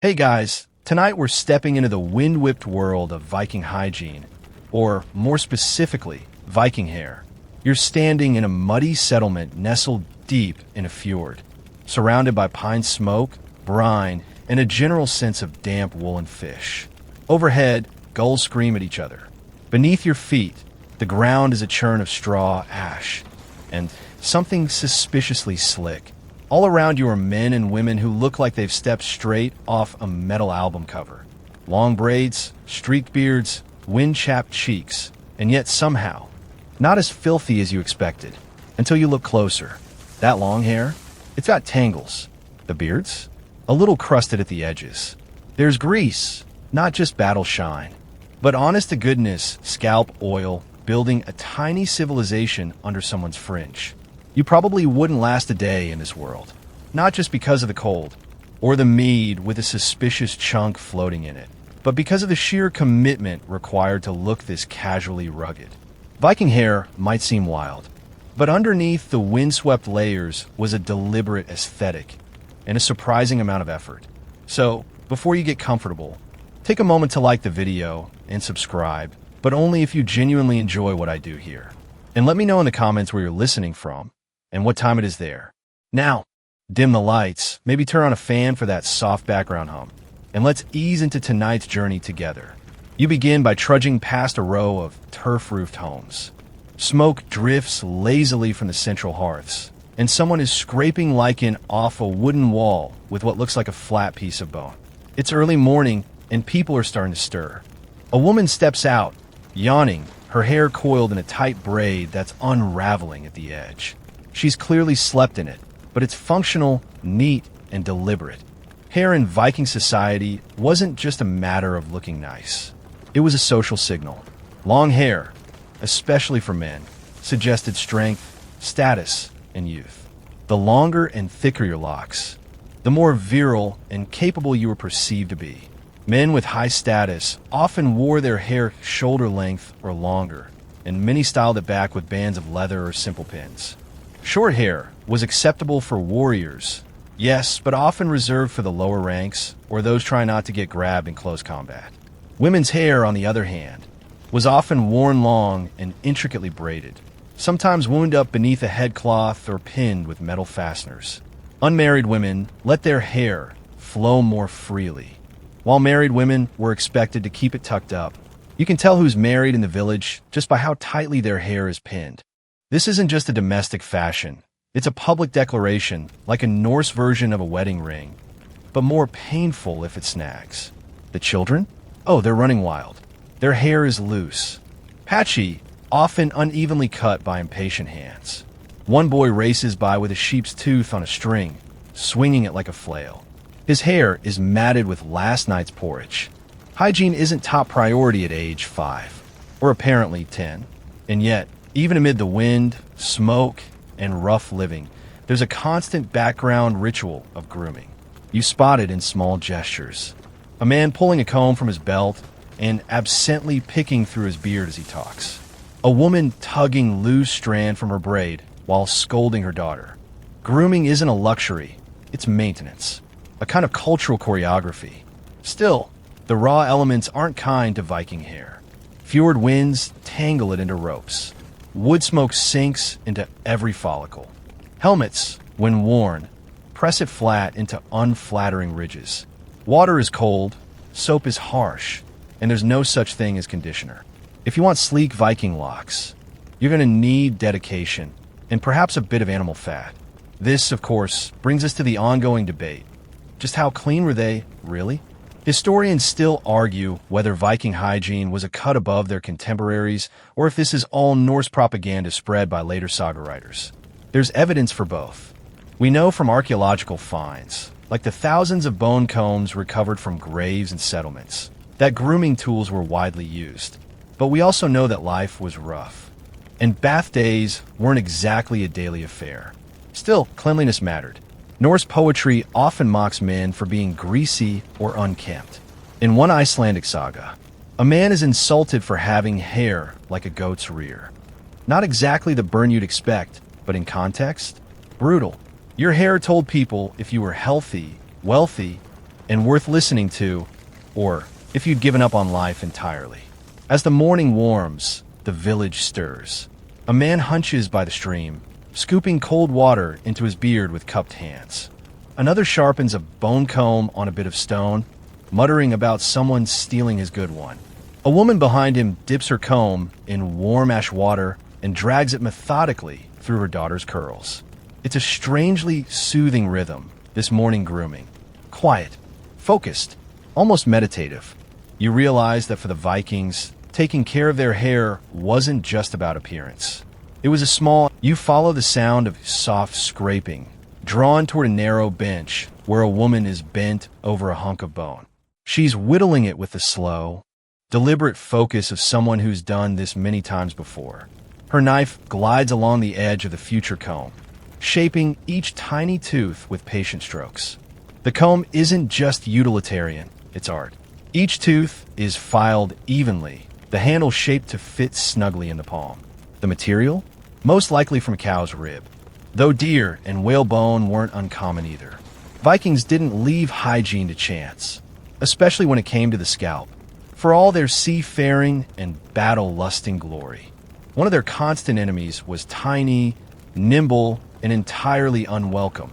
Hey guys, tonight we're stepping into the wind-whipped world of Viking hygiene, or more specifically, Viking hair. You're standing in a muddy settlement nestled deep in a fjord, surrounded by pine smoke, brine, and a general sense of damp woolen fish. Overhead, gulls scream at each other. Beneath your feet, the ground is a churn of straw ash, and something suspiciously slick. All around you are men and women who look like they've stepped straight off a metal album cover. Long braids, streaked beards, wind-chapped cheeks, and yet somehow, not as filthy as you expected, until you look closer. That long hair, it's got tangles. The beards, a little crusted at the edges. There's grease, not just battle shine, but honest-to-goodness scalp oil building a tiny civilization under someone's fringe. You probably wouldn't last a day in this world, not just because of the cold, or the mead with a suspicious chunk floating in it, but because of the sheer commitment required to look this casually rugged. Viking hair might seem wild, but underneath the windswept layers was a deliberate aesthetic and a surprising amount of effort. So, before you get comfortable, take a moment to like the video and subscribe, but only if you genuinely enjoy what I do here. And let me know in the comments where you're listening from and what time it is there. Now, dim the lights, maybe turn on a fan for that soft background hum, and let's ease into tonight's journey together. You begin by trudging past a row of turf-roofed homes. Smoke drifts lazily from the central hearths, and someone is scraping lichen off a wooden wall with what looks like a flat piece of bone. It's early morning, and people are starting to stir. A woman steps out, yawning, her hair coiled in a tight braid that's unraveling at the edge. She's clearly slept in it, but it's functional, neat, and deliberate. Hair in Viking society wasn't just a matter of looking nice. It was a social signal. Long hair, especially for men, suggested strength, status, and youth. The longer and thicker your locks, the more virile and capable you were perceived to be. Men with high status often wore their hair shoulder length or longer, and many styled it back with bands of leather or simple pins. Short hair was acceptable for warriors, yes, but often reserved for the lower ranks or those trying not to get grabbed in close combat. Women's hair, on the other hand, was often worn long and intricately braided, sometimes wound up beneath a headcloth or pinned with metal fasteners. Unmarried women let their hair flow more freely, while married women were expected to keep it tucked up. You can tell who's married in the village just by how tightly their hair is pinned. This isn't just a domestic fashion. It's a public declaration, like a Norse version of a wedding ring, but more painful if it snags. The children? Oh, they're running wild. Their hair is loose, patchy, often unevenly cut by impatient hands. One boy races by with a sheep's tooth on a string, swinging it like a flail. His hair is matted with last night's porridge. Hygiene isn't top priority at age 5, or apparently 10, and yet, even amid the wind, smoke, and rough living, there's a constant background ritual of grooming. You spot it in small gestures. A man pulling a comb from his belt and absently picking through his beard as he talks. A woman tugging loose strand from her braid while scolding her daughter. Grooming isn't a luxury, it's maintenance, a kind of cultural choreography. Still, the raw elements aren't kind to Viking hair. Fjord winds tangle it into ropes. Wood smoke sinks into every follicle. Helmets, when worn, press it flat into unflattering ridges. Water is cold, soap is harsh, and there's no such thing as conditioner. If you want sleek Viking locks, you're going to need dedication and perhaps a bit of animal fat. This, of course, brings us to the ongoing debate. Just how clean were they, really? Historians still argue whether Viking hygiene was a cut above their contemporaries or if this is all Norse propaganda spread by later saga writers. There's evidence for both. We know from archaeological finds, like the thousands of bone combs recovered from graves and settlements, that grooming tools were widely used. But we also know that life was rough, and bath days weren't exactly a daily affair. Still, cleanliness mattered. Norse poetry often mocks men for being greasy or unkempt. In one Icelandic saga, a man is insulted for having hair like a goat's rear. Not exactly the burn you'd expect, but in context, brutal. Your hair told people if you were healthy, wealthy, and worth listening to, or if you'd given up on life entirely. As the morning warms, the village stirs. A man hunches by the stream, scooping cold water into his beard with cupped hands. Another sharpens a bone comb on a bit of stone, muttering about someone stealing his good one. A woman behind him dips her comb in warm ash water and drags it methodically through her daughter's curls. It's a strangely soothing rhythm, this morning grooming. Quiet, focused, almost meditative. You realize that for the Vikings, taking care of their hair wasn't just about appearance. It was a small, you follow the sound of soft scraping, drawn toward a narrow bench where a woman is bent over a hunk of bone. She's whittling it with the slow, deliberate focus of someone who's done this many times before. Her knife glides along the edge of the future comb, shaping each tiny tooth with patient strokes. The comb isn't just utilitarian, it's art. Each tooth is filed evenly, the handle shaped to fit snugly in the palm. The material? Most likely from cow's rib, though deer and whalebone weren't uncommon either. Vikings didn't leave hygiene to chance, especially when it came to the scalp. For all their seafaring and battle-lusting glory, one of their constant enemies was tiny, nimble, and entirely unwelcome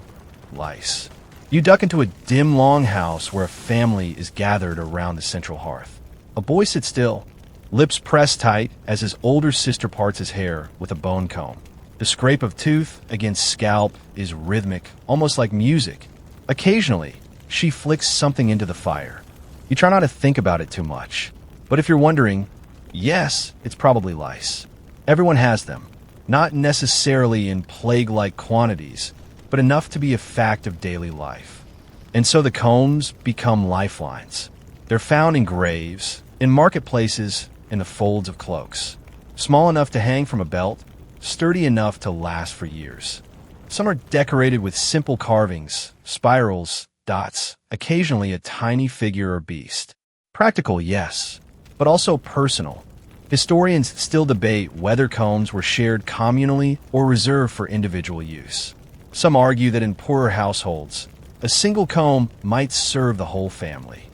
lice. You duck into a dim longhouse where a family is gathered around the central hearth. A boy sits still, lips pressed tight as his older sister parts his hair with a bone comb. The scrape of tooth against scalp is rhythmic, almost like music. Occasionally, she flicks something into the fire. You try not to think about it too much. But if you're wondering, yes, it's probably lice. Everyone has them. Not necessarily in plague-like quantities, but enough to be a fact of daily life. And so the combs become lifelines. They're found in graves, in marketplaces, in the folds of cloaks. Small enough to hang from a belt, sturdy enough to last for years. Some are decorated with simple carvings, spirals, dots, occasionally a tiny figure or beast. Practical, yes, but also personal. Historians still debate whether combs were shared communally or reserved for individual use. Some argue that in poorer households, a single comb might serve the whole family,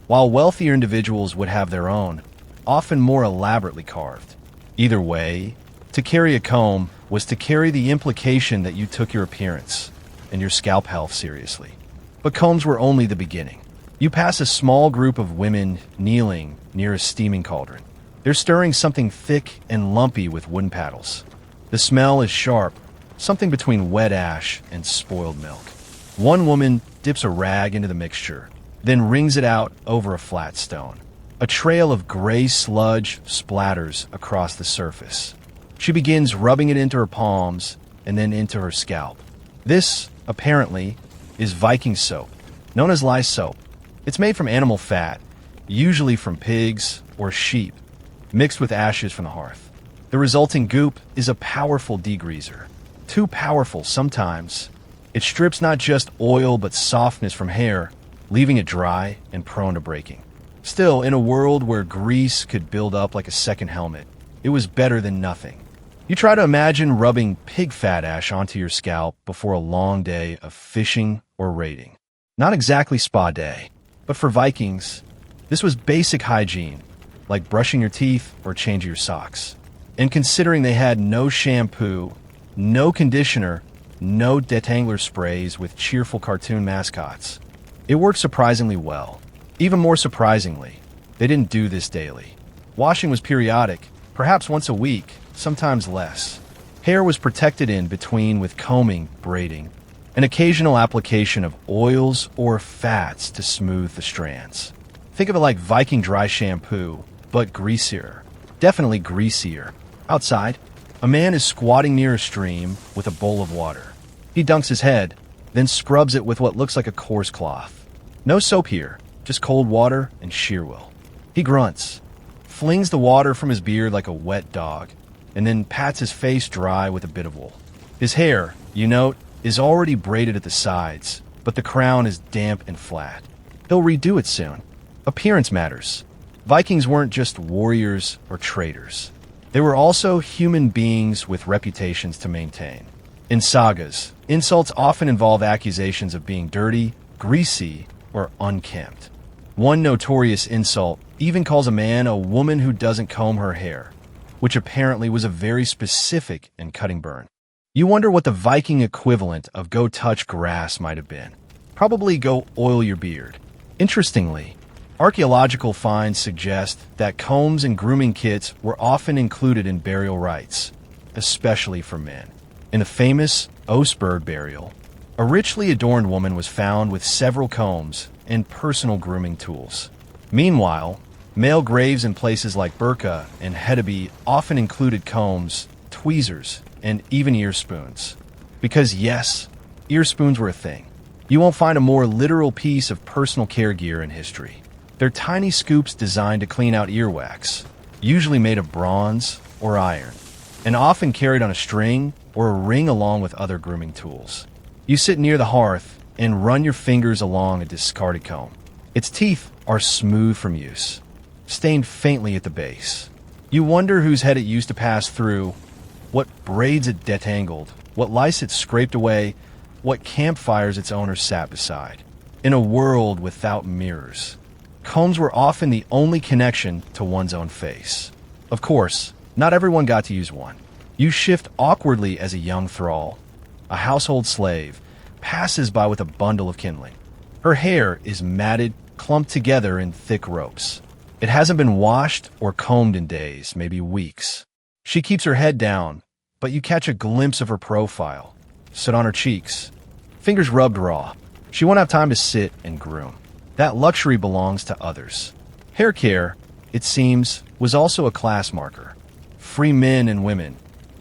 while wealthier individuals would have their own, often more elaborately carved. Either way, to carry a comb was to carry the implication that you took your appearance and your scalp health seriously. But combs were only the beginning. You pass a small group of women kneeling near a steaming cauldron. They're stirring something thick and lumpy with wooden paddles. The smell is sharp, something between wet ash and spoiled milk. One woman dips a rag into the mixture, then wrings it out over a flat stone. A trail of gray sludge splatters across the surface. She begins rubbing it into her palms and then into her scalp. This, apparently, is Viking soap, known as lye soap. It's made from animal fat, usually from pigs or sheep, mixed with ashes from the hearth. The resulting goop is a powerful degreaser. Too powerful sometimes. It strips not just oil but softness from hair, leaving it dry and prone to breaking. Still, in a world where grease could build up like a second helmet, it was better than nothing. You try to imagine rubbing pig fat ash onto your scalp before a long day of fishing or raiding. Not exactly spa day, but for Vikings, this was basic hygiene, like brushing your teeth or changing your socks. And considering they had no shampoo, no conditioner, no detangler sprays with cheerful cartoon mascots, it worked surprisingly well. Even more surprisingly, they didn't do this daily. Washing was periodic, perhaps once a week, sometimes less. Hair was protected in between with combing, braiding, an occasional application of oils or fats to smooth the strands. Think of it like Viking dry shampoo, but greasier. Definitely greasier. Outside, a man is squatting near a stream with a bowl of water. He dunks his head, then scrubs it with what looks like a coarse cloth. No soap here, just cold water and sheer will. He grunts, flings the water from his beard like a wet dog, and then pats his face dry with a bit of wool. His hair, you note, is already braided at the sides, but the crown is damp and flat. He'll redo it soon. Appearance matters. Vikings weren't just warriors or traders. They were also human beings with reputations to maintain. In sagas, insults often involve accusations of being dirty, greasy, or unkempt. One notorious insult even calls a man a woman who doesn't comb her hair, which apparently was a very specific and cutting burn. You wonder what the Viking equivalent of go touch grass might have been. Probably go oil your beard. Interestingly, archaeological finds suggest that combs and grooming kits were often included in burial rites, especially for men. In the famous Oseberg burial, a richly adorned woman was found with several combs and personal grooming tools. Meanwhile, male graves in places like Burka and Hedeby often included combs, tweezers, and even ear spoons. Because yes, ear spoons were a thing. You won't find a more literal piece of personal care gear in history. They're tiny scoops designed to clean out earwax, usually made of bronze or iron, and often carried on a string or a ring along with other grooming tools. You sit near the hearth and run your fingers along a discarded comb. Its teeth are smooth from use, stained faintly at the base. You wonder whose head it used to pass through, what braids it detangled, what lice it scraped away, what campfires its owner sat beside. In a world without mirrors, combs were often the only connection to one's own face. Of course, not everyone got to use one. You shift awkwardly as a young thrall. A household slave passes by with a bundle of kindling. Her hair is matted, clumped together in thick ropes. It hasn't been washed or combed in days, maybe weeks. She keeps her head down, but you catch a glimpse of her profile. Sit on her cheeks, fingers rubbed raw. She won't have time to sit and groom. That luxury belongs to others. Hair care, it seems, was also a class marker. Free men and women,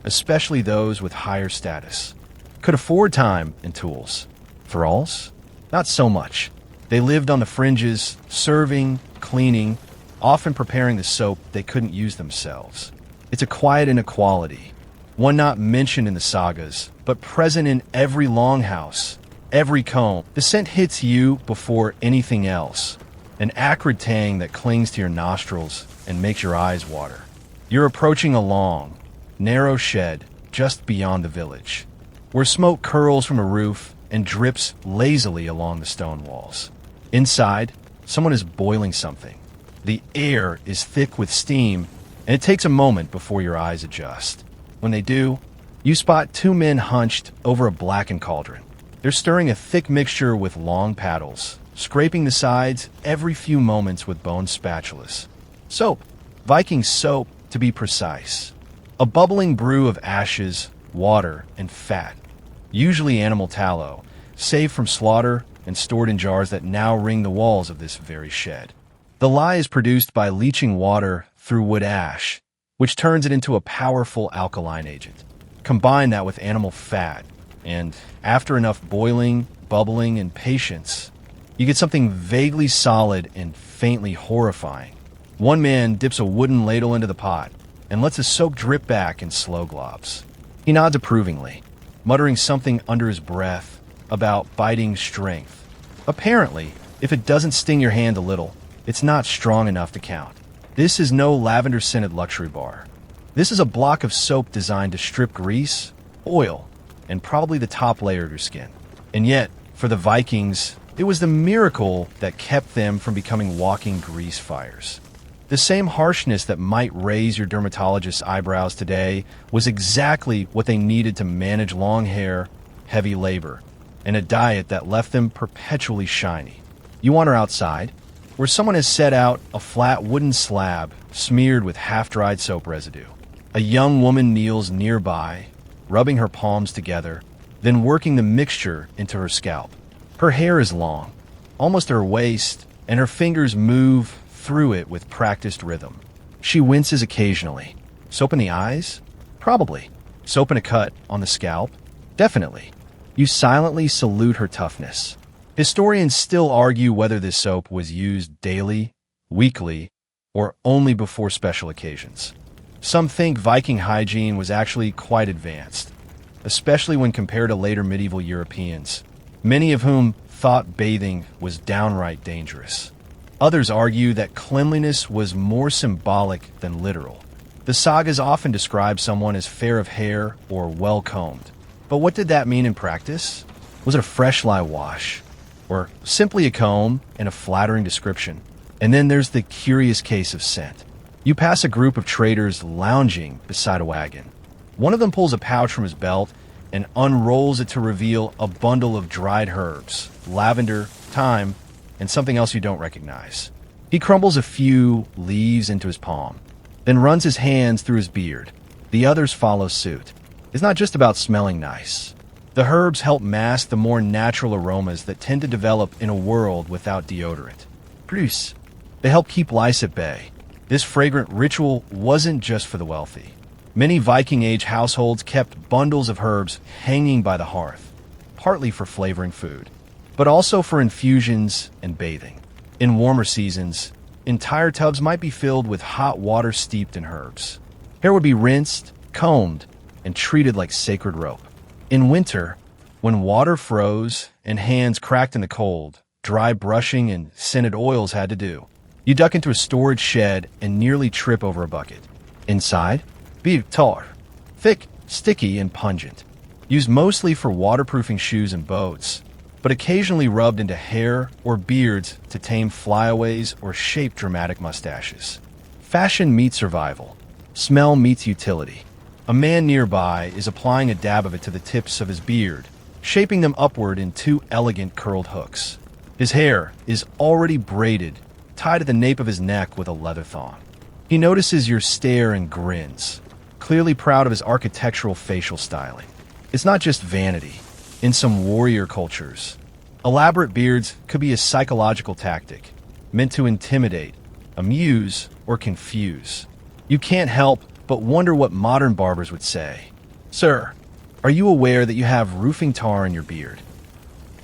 especially those with higher status, could afford time and tools. Thralls? Not so much. They lived on the fringes, serving, cleaning, often preparing the soap they couldn't use themselves. It's a quiet inequality, one not mentioned in the sagas, but present in every longhouse, every comb. The scent hits you before anything else, an acrid tang that clings to your nostrils and makes your eyes water. You're approaching a long, narrow shed just beyond the village, where smoke curls from a roof and drips lazily along the stone walls. Inside, someone is boiling something. The air is thick with steam, and it takes a moment before your eyes adjust. When they do, you spot two men hunched over a blackened cauldron. They're stirring a thick mixture with long paddles, scraping the sides every few moments with bone spatulas. Soap. Viking soap, to be precise. A bubbling brew of ashes, water, and fat, usually animal tallow, saved from slaughter and stored in jars that now ring the walls of this very shed. The lye is produced by leaching water through wood ash, which turns it into a powerful alkaline agent. Combine that with animal fat, and after enough boiling, bubbling, and patience, you get something vaguely solid and faintly horrifying. One man dips a wooden ladle into the pot and lets the soap drip back in slow globs. He nods approvingly, muttering something under his breath about biting strength. Apparently, if it doesn't sting your hand a little, it's not strong enough to count. This is no lavender-scented luxury bar. This is a block of soap designed to strip grease, oil, and probably the top layer of your skin. And yet, for the Vikings, it was the miracle that kept them from becoming walking grease fires. The same harshness that might raise your dermatologist's eyebrows today was exactly what they needed to manage long hair, heavy labor, and a diet that left them perpetually shiny. You wander outside, where someone has set out a flat wooden slab smeared with half-dried soap residue. A young woman kneels nearby, rubbing her palms together, then working the mixture into her scalp. Her hair is long, almost to her waist, and her fingers move through it with practiced rhythm. She winces occasionally. Soap in the eyes? Probably. Soap in a cut on the scalp? Definitely. You silently salute her toughness. Historians still argue whether this soap was used daily, weekly, or only before special occasions. Some think Viking hygiene was actually quite advanced, especially when compared to later medieval Europeans, many of whom thought bathing was downright dangerous. Others argue that cleanliness was more symbolic than literal. The sagas often describe someone as fair of hair or well-combed. But what did that mean in practice? Was it a fresh lye wash? or simply a comb and a flattering description. And then there's the curious case of scent. You pass a group of traders lounging beside a wagon. One of them pulls a pouch from his belt and unrolls it to reveal a bundle of dried herbs, lavender, thyme, and something else you don't recognize. He crumbles a few leaves into his palm, then runs his hands through his beard. The others follow suit. It's not just about smelling nice. The herbs help mask the more natural aromas that tend to develop in a world without deodorant. Plus, they help keep lice at bay. This fragrant ritual wasn't just for the wealthy. Many Viking-age households kept bundles of herbs hanging by the hearth, partly for flavoring food, but also for infusions and bathing. In warmer seasons, entire tubs might be filled with hot water steeped in herbs. Hair would be rinsed, combed, and treated like sacred rope. In winter, when water froze and hands cracked in the cold, dry brushing and scented oils had to do. You duck into a storage shed and nearly trip over a bucket. Inside, beef tar, thick, sticky, and pungent. Used mostly for waterproofing shoes and boats, but occasionally rubbed into hair or beards to tame flyaways or shape dramatic mustaches. Fashion meets survival. Smell meets utility. A man nearby is applying a dab of it to the tips of his beard, shaping them upward in two elegant curled hooks. His hair is already braided, tied at the nape of his neck with a leather thong. He notices your stare and grins, clearly proud of his architectural facial styling. It's not just vanity. In some warrior cultures, elaborate beards could be a psychological tactic, meant to intimidate, amuse, or confuse. You can't help but wonder what modern barbers would say. Sir, are you aware that you have roofing tar in your beard?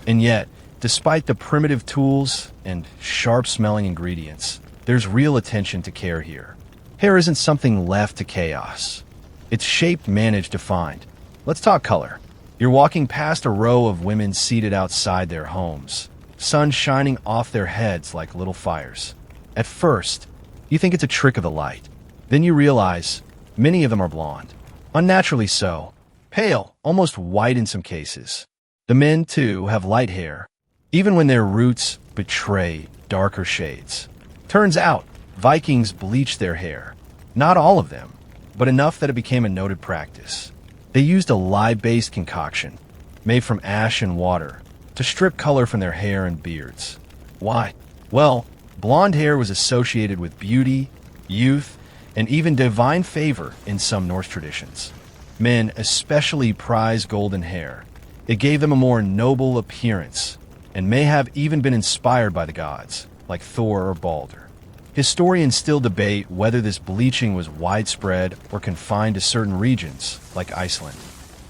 And yet, despite the primitive tools and sharp-smelling ingredients, there's real attention to care here. Hair isn't something left to chaos. It's shaped, managed, defined. Let's talk color. You're walking past a row of women seated outside their homes, sun shining off their heads like little fires. At first, you think it's a trick of the light. Then you realize many of them are blonde. Unnaturally so. Pale, almost white in some cases. The men, too, have light hair, even when their roots betray darker shades. Turns out, Vikings bleached their hair. Not all of them, but enough that it became a noted practice. They used a lye-based concoction, made from ash and water, to strip color from their hair and beards. Why? Well, blonde hair was associated with beauty, youth, and even divine favor in some Norse traditions. Men especially prized golden hair. It gave them a more noble appearance, and may have even been inspired by the gods, like Thor or Balder. Historians still debate whether this bleaching was widespread or confined to certain regions, like Iceland.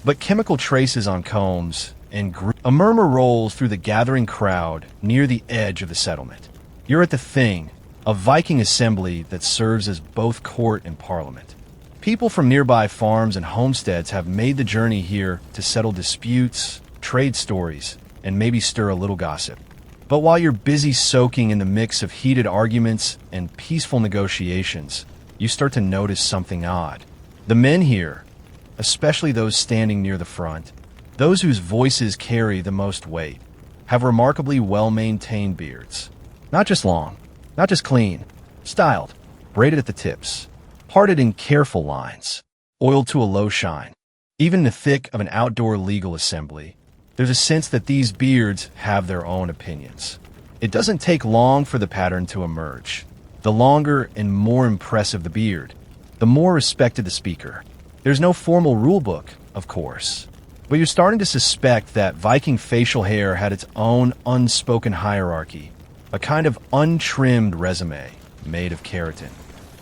But chemical traces on combs and a murmur rolls through the gathering crowd near the edge of the settlement. You're at the Thing, a Viking assembly that serves as both court and parliament. People from nearby farms and homesteads have made the journey here to settle disputes, trade stories, and maybe stir a little gossip. But while you're busy soaking in the mix of heated arguments and peaceful negotiations, you start to notice something odd. The men here, especially those standing near the front, those whose voices carry the most weight, have remarkably well-maintained beards. Not just long, not just clean, styled, braided at the tips, parted in careful lines, oiled to a low shine. Even in the thick of an outdoor legal assembly, there's a sense that these beards have their own opinions. It doesn't take long for the pattern to emerge. The longer and more impressive the beard, the more respected the speaker. There's no formal rule book, of course, but you're starting to suspect that Viking facial hair had its own unspoken hierarchy, a kind of untrimmed resume made of keratin.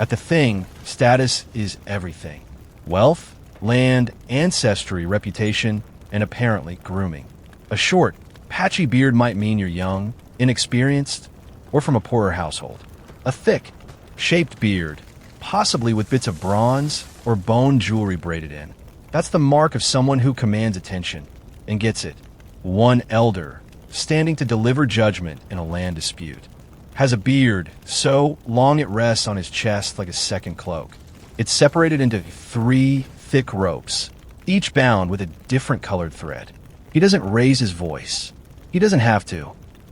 At the Thing, status is everything. Wealth, land, ancestry, reputation, and apparently grooming. A short, patchy beard might mean you're young, inexperienced, or from a poorer household. A thick, shaped beard, possibly with bits of bronze or bone jewelry braided in. That's the mark of someone who commands attention and gets it. One elder, standing to deliver judgment in a land dispute, has a beard so long it rests on his chest like a second cloak. It's separated into 3 thick ropes, each bound with a different colored thread. He doesn't raise his voice. He doesn't have to.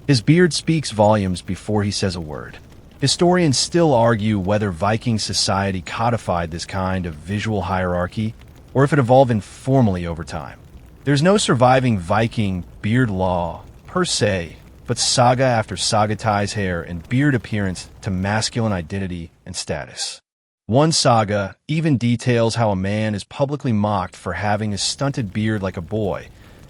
His beard speaks volumes before he says a word. Historians still argue whether Viking society codified this kind of visual hierarchy or if it evolved informally over time. There's no surviving Viking beard law per se, but saga after saga ties hair and beard appearance to masculine identity and status. One saga even details how a man is publicly mocked for having a stunted beard like a boy,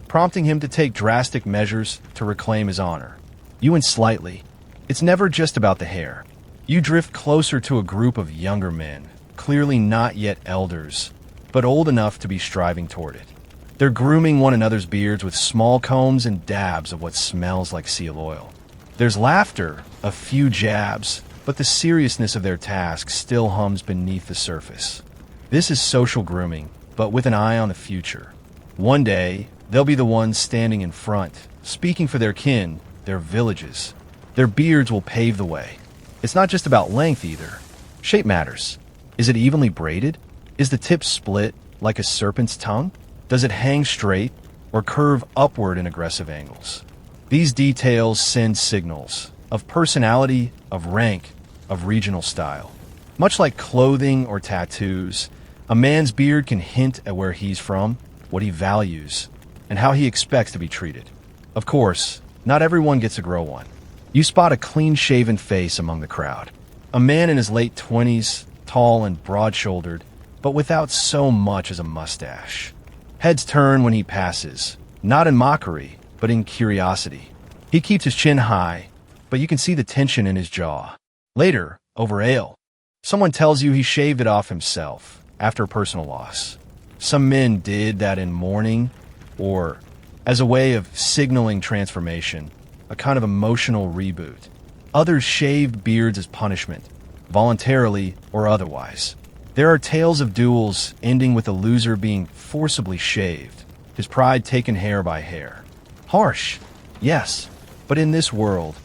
prompting him to take drastic measures to reclaim his honor. You win slightly. It's never just about the hair. You drift closer to a group of younger men, clearly not yet elders, but old enough to be striving toward it. They're grooming one another's beards with small combs and dabs of what smells like seal oil. There's laughter, a few jabs, but the seriousness of their task still hums beneath the surface. This is social grooming, but with an eye on the future. One day, they'll be the ones standing in front, speaking for their kin, their villages. Their beards will pave the way. It's not just about length either. Shape matters. Is it evenly braided? Is the tip split like a serpent's tongue? Does it hang straight or curve upward in aggressive angles? These details send signals of personality, of rank, of regional style. Much like clothing or tattoos, a man's beard can hint at where he's from, what he values, and how he expects to be treated. Of course, not everyone gets to grow one. You spot a clean-shaven face among the crowd. A man in his late 20s, tall and broad-shouldered, but without so much as a mustache. Heads turn when he passes, not in mockery, but in curiosity. He keeps his chin high, but you can see the tension in his jaw. Later, over ale, someone tells you he shaved it off himself after a personal loss. Some men did that in mourning or as a way of signaling transformation, a kind of emotional reboot. Others shaved beards as punishment, voluntarily or otherwise. There are tales of duels ending with the loser being forcibly shaved, his pride taken hair by hair. Harsh, yes, but in this world,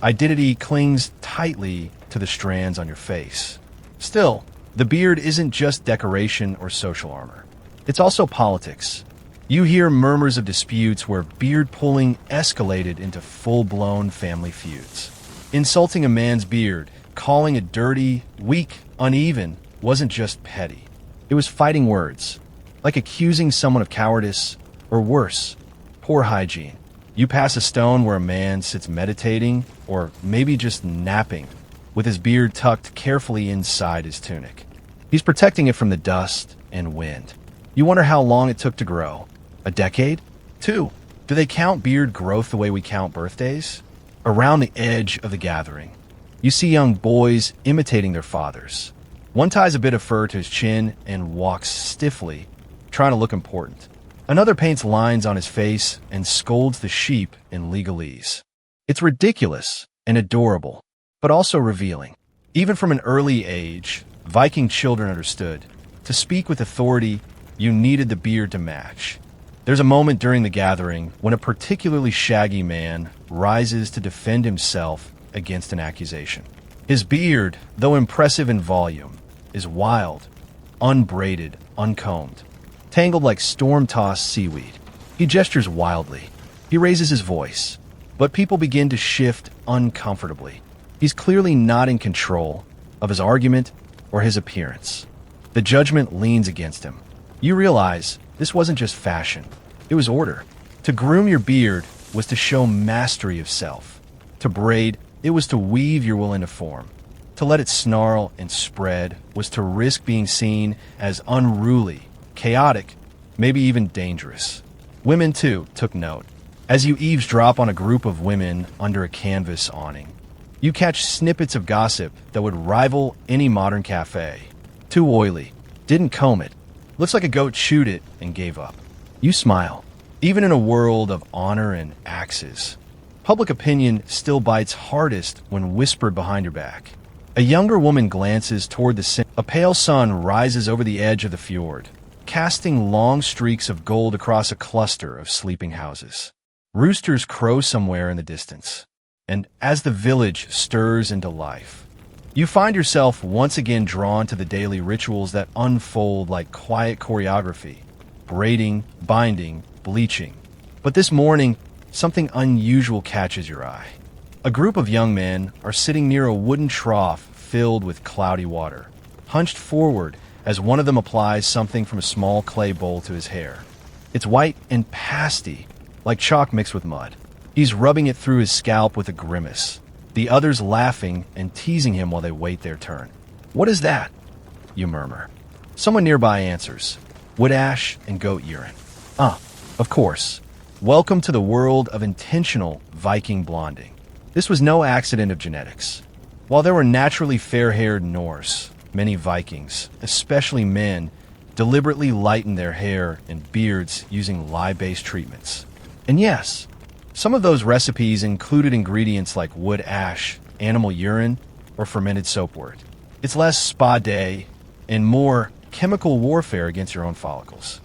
identity clings tightly to the strands on your face. Still, the beard isn't just decoration or social armor. It's also politics. You hear murmurs of disputes where beard pulling escalated into full-blown family feuds. Insulting a man's beard, calling it dirty, weak, uneven, wasn't just petty. It was fighting words, like accusing someone of cowardice, or worse, poor hygiene. You pass a stone where a man sits meditating, or maybe just napping, with his beard tucked carefully inside his tunic. He's protecting it from the dust and wind. You wonder how long it took to grow. A decade? 2? Do they count beard growth the way we count birthdays? Around the edge of the gathering, you see young boys imitating their fathers. One ties a bit of fur to his chin and walks stiffly, trying to look important. Another paints lines on his face and scolds the sheep in legalese. It's ridiculous and adorable, but also revealing. Even from an early age, Viking children understood. To speak with authority, you needed the beard to match. There's a moment during the gathering when a particularly shaggy man rises to defend himself against an accusation. His beard, though impressive in volume, is wild, unbraided, uncombed, tangled like storm-tossed seaweed. He gestures wildly. He raises his voice, but people begin to shift uncomfortably. He's clearly not in control of his argument or his appearance. The judgment leans against him. You realize this wasn't just fashion, it was order. To groom your beard was to show mastery of self. To braid, it was to weave your will into form. To let it snarl and spread was to risk being seen as unruly, chaotic, maybe even dangerous. Women, too, took note. As you eavesdrop on a group of women under a canvas awning, you catch snippets of gossip that would rival any modern cafe. Too oily. Didn't comb it. Looks like a goat chewed it and gave up. You smile. Even in a world of honor and axes, public opinion still bites hardest when whispered behind your back. A younger woman glances toward the sun. A pale sun rises over the edge of the fjord, casting long streaks of gold across a cluster of sleeping houses. Roosters crow somewhere in the distance, and as the village stirs into life, you find yourself once again drawn to the daily rituals that unfold like quiet choreography, braiding, binding, bleaching. But this morning, something unusual catches your eye. A group of young men are sitting near a wooden trough filled with cloudy water, hunched forward as one of them applies something from a small clay bowl to his hair. It's white and pasty, like chalk mixed with mud. He's rubbing it through his scalp with a grimace, the others laughing and teasing him while they wait their turn. "What is that?" you murmur. Someone nearby answers, "Wood ash and goat urine." Ah, of course. Welcome to the world of intentional Viking blonding. This was no accident of genetics. While there were naturally fair-haired Norse, many Vikings, especially men, deliberately lightened their hair and beards using lye-based treatments. And yes, some of those recipes included ingredients like wood ash, animal urine, or fermented soapwort. It's less spa day and more chemical warfare against your own follicles.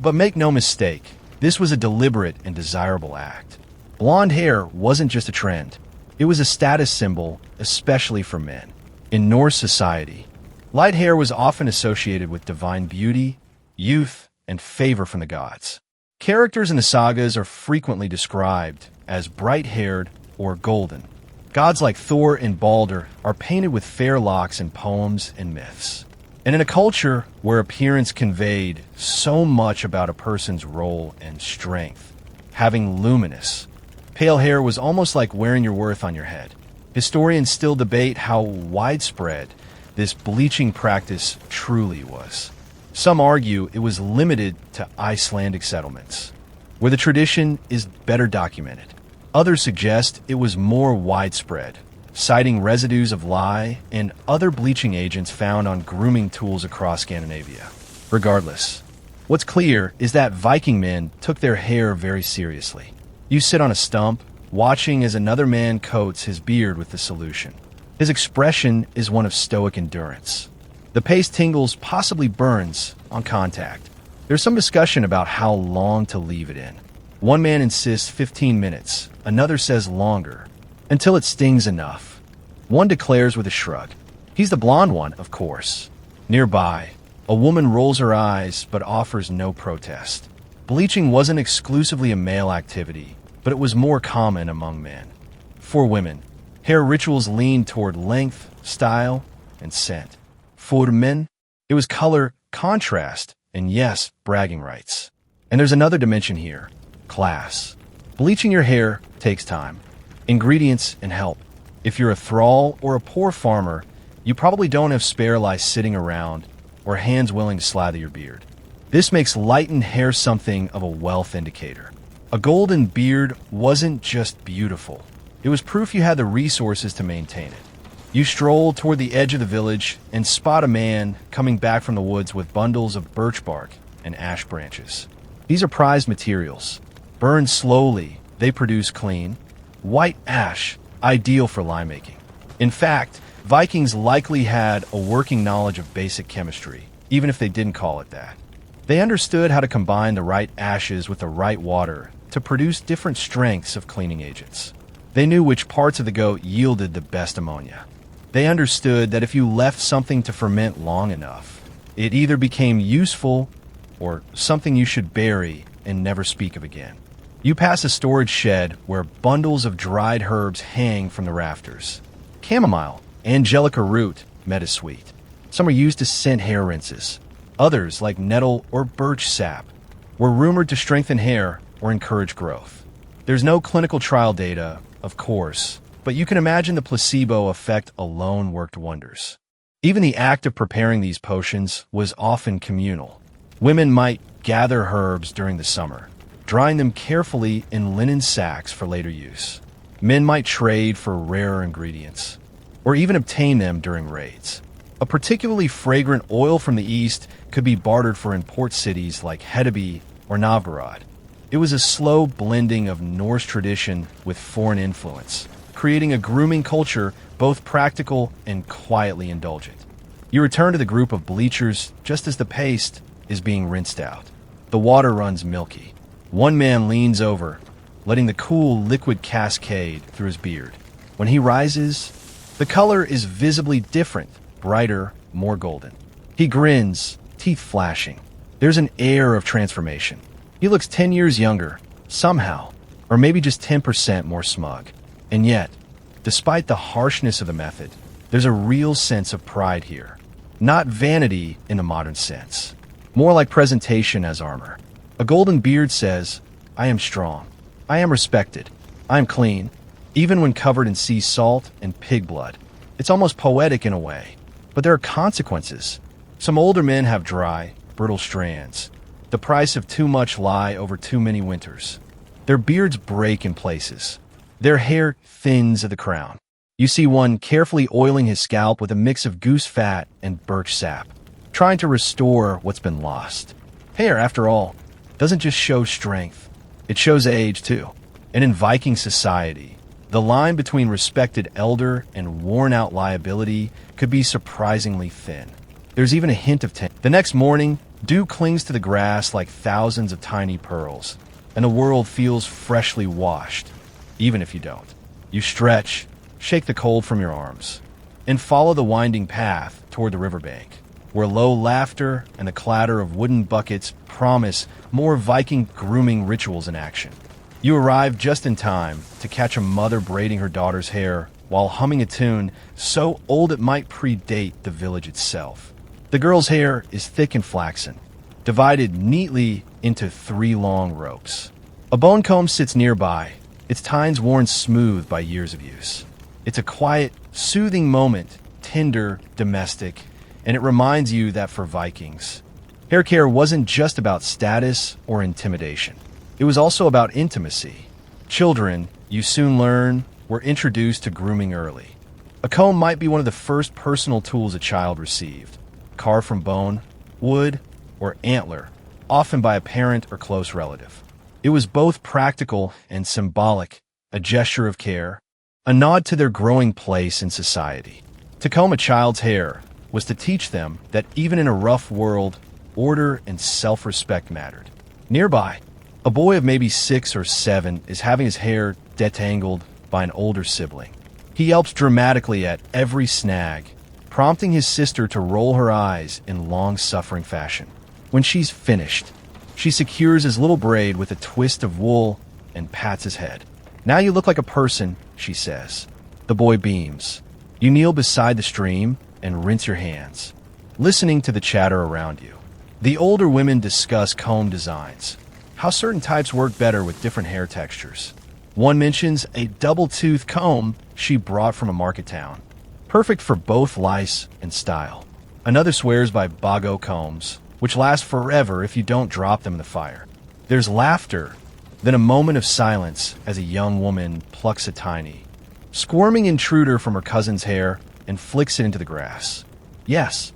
But make no mistake, this was a deliberate and desirable act. Blonde hair wasn't just a trend. It was a status symbol, especially for men. In Norse society, light hair was often associated with divine beauty, youth, and favor from the gods. Characters in the sagas are frequently described as bright-haired or golden. Gods like Thor and Balder are painted with fair locks in poems and myths. And in a culture where appearance conveyed so much about a person's role and strength, having luminous, pale hair was almost like wearing your worth on your head. Historians still debate how widespread this bleaching practice truly was. Some argue it was limited to Icelandic settlements, where the tradition is better documented. Others suggest it was more widespread, citing residues of lye and other bleaching agents found on grooming tools across Scandinavia. Regardless, what's clear is that Viking men took their hair very seriously. You sit on a stump, watching as another man coats his beard with the solution. His expression is one of stoic endurance. The paste tingles, possibly burns, on contact. There's some discussion about how long to leave it in. One man insists 15 minutes, another says longer, until it stings enough. One declares with a shrug. He's the blonde one, of course. Nearby, a woman rolls her eyes but offers no protest. Bleaching wasn't exclusively a male activity, but it was more common among men. For women, hair rituals leaned toward length, style, and scent. For men, it was color, contrast, and yes, bragging rights. And there's another dimension here, class. Bleaching your hair takes time, ingredients, and help. If you're a thrall or a poor farmer, you probably don't have spare lice sitting around or hands willing to slather your beard. This makes lightened hair something of a wealth indicator. A golden beard wasn't just beautiful. It was proof you had the resources to maintain it. You stroll toward the edge of the village and spot a man coming back from the woods with bundles of birch bark and ash branches. These are prized materials. Burned slowly, they produce clean, white ash, ideal for lye making. In fact, Vikings likely had a working knowledge of basic chemistry, even if they didn't call it that. They understood how to combine the right ashes with the right water to produce different strengths of cleaning agents. They knew which parts of the goat yielded the best ammonia. They understood that if you left something to ferment long enough, it either became useful or something you should bury and never speak of again. You pass a storage shed where bundles of dried herbs hang from the rafters. Chamomile, angelica root, meadowsweet. Some are used to scent hair rinses. Others, like nettle or birch sap, were rumored to strengthen hair or encourage growth. There's no clinical trial data, of course, but you can imagine the placebo effect alone worked wonders. Even the act of preparing these potions was often communal. Women might gather herbs during the summer, drying them carefully in linen sacks for later use. Men might trade for rarer ingredients, or even obtain them during raids. A particularly fragrant oil from the east could be bartered for in port cities like Hedeby or Novgorod. It was a slow blending of Norse tradition with foreign influence, creating a grooming culture both practical and quietly indulgent. You return to the group of bleachers just as the paste is being rinsed out. The water runs milky. One man leans over, letting the cool liquid cascade through his beard. When he rises, the color is visibly different, brighter, more golden. He grins, teeth flashing. There's an air of transformation. He looks 10 years younger, somehow, or maybe just 10% more smug. And yet, Despite the harshness of the method, there's a real sense of pride here. Not vanity in the modern sense, more like presentation as armor. A golden beard says, I am strong, I am respected, I am clean, even when covered in sea salt and pig blood. It's almost poetic in a way, but there are consequences. Some older men have dry, brittle strands, the price of too much lie over too many winters. Their beards break in places. Their hair thins at the crown. You see one carefully oiling his scalp with a mix of goose fat and birch sap, trying to restore what's been lost. Hair, after all, doesn't just show strength. It shows age, too. And in Viking society, the line between respected elder and worn-out liability could be surprisingly thin. There's even a hint of The next morning, dew clings to the grass like thousands of tiny pearls, and the world feels freshly washed, even if you don't. You stretch, shake the cold from your arms, and follow the winding path toward the riverbank, where low laughter and the clatter of wooden buckets promise more Viking grooming rituals in action. You arrive just in time to catch a mother braiding her daughter's hair while humming a tune so old it might predate the village itself. The girl's hair is thick and flaxen, divided neatly into 3 long ropes. A bone comb sits nearby, its tines worn smooth by years of use. It's a quiet, soothing moment, tender, domestic, and it reminds you that for Vikings, hair care wasn't just about status or intimidation. It was also about intimacy. Children, you soon learn, were introduced to grooming early. A comb might be one of the first personal tools a child received, carved from bone, wood, or antler, often by a parent or close relative. It was both practical and symbolic, a gesture of care, a nod to their growing place in society. To comb a child's hair was to teach them that even in a rough world, order and self-respect mattered. Nearby, a boy of maybe 6 or 7 is having his hair detangled by an older sibling. He yelps dramatically at every snag, prompting his sister to roll her eyes in long-suffering fashion. When she's finished, she secures his little braid with a twist of wool and pats his head. Now you look like a person, she says. The boy beams. You kneel beside the stream and rinse your hands, listening to the chatter around you. The older women discuss comb designs, how certain types work better with different hair textures. One mentions a double-tooth comb she brought from a market town, perfect for both lice and style. Another swears by bago combs, which last forever if you don't drop them in the fire. There's laughter, then a moment of silence as a young woman plucks a tiny, squirming intruder from her cousin's hair and flicks it into the grass. Yes,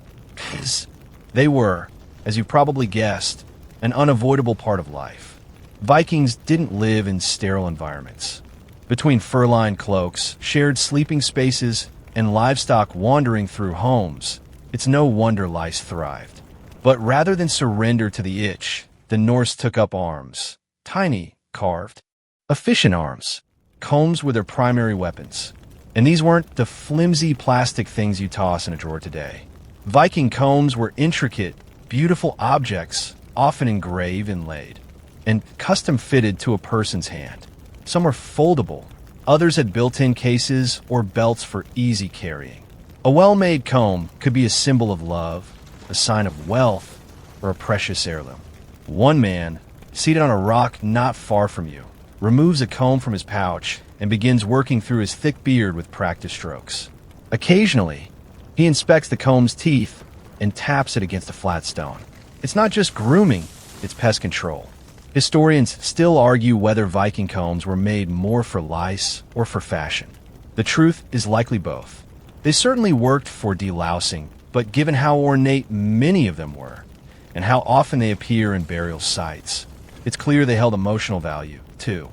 they were, as you probably guessed, an unavoidable part of life. Vikings didn't live in sterile environments. Between fur-lined cloaks, shared sleeping spaces, and livestock wandering through homes, it's no wonder lice thrived. But rather than surrender to the itch, the Norse took up arms. Tiny, carved, efficient arms. Combs were their primary weapons. And these weren't the flimsy plastic things you toss in a drawer today. Viking combs were intricate, beautiful objects, often engraved and inlaid, and custom fitted to a person's hand. Some were foldable. Others had built-in cases or belts for easy carrying. A well-made comb could be a symbol of love, a sign of wealth, or a precious heirloom. One man, seated on a rock not far from you, removes a comb from his pouch and begins working through his thick beard with practiced strokes. Occasionally, he inspects the comb's teeth and taps it against a flat stone. It's not just grooming, it's pest control. Historians still argue whether Viking combs were made more for lice or for fashion. The truth is likely both. They certainly worked for delousing, but given how ornate many of them were, and how often they appear in burial sites, it's clear they held emotional value, too.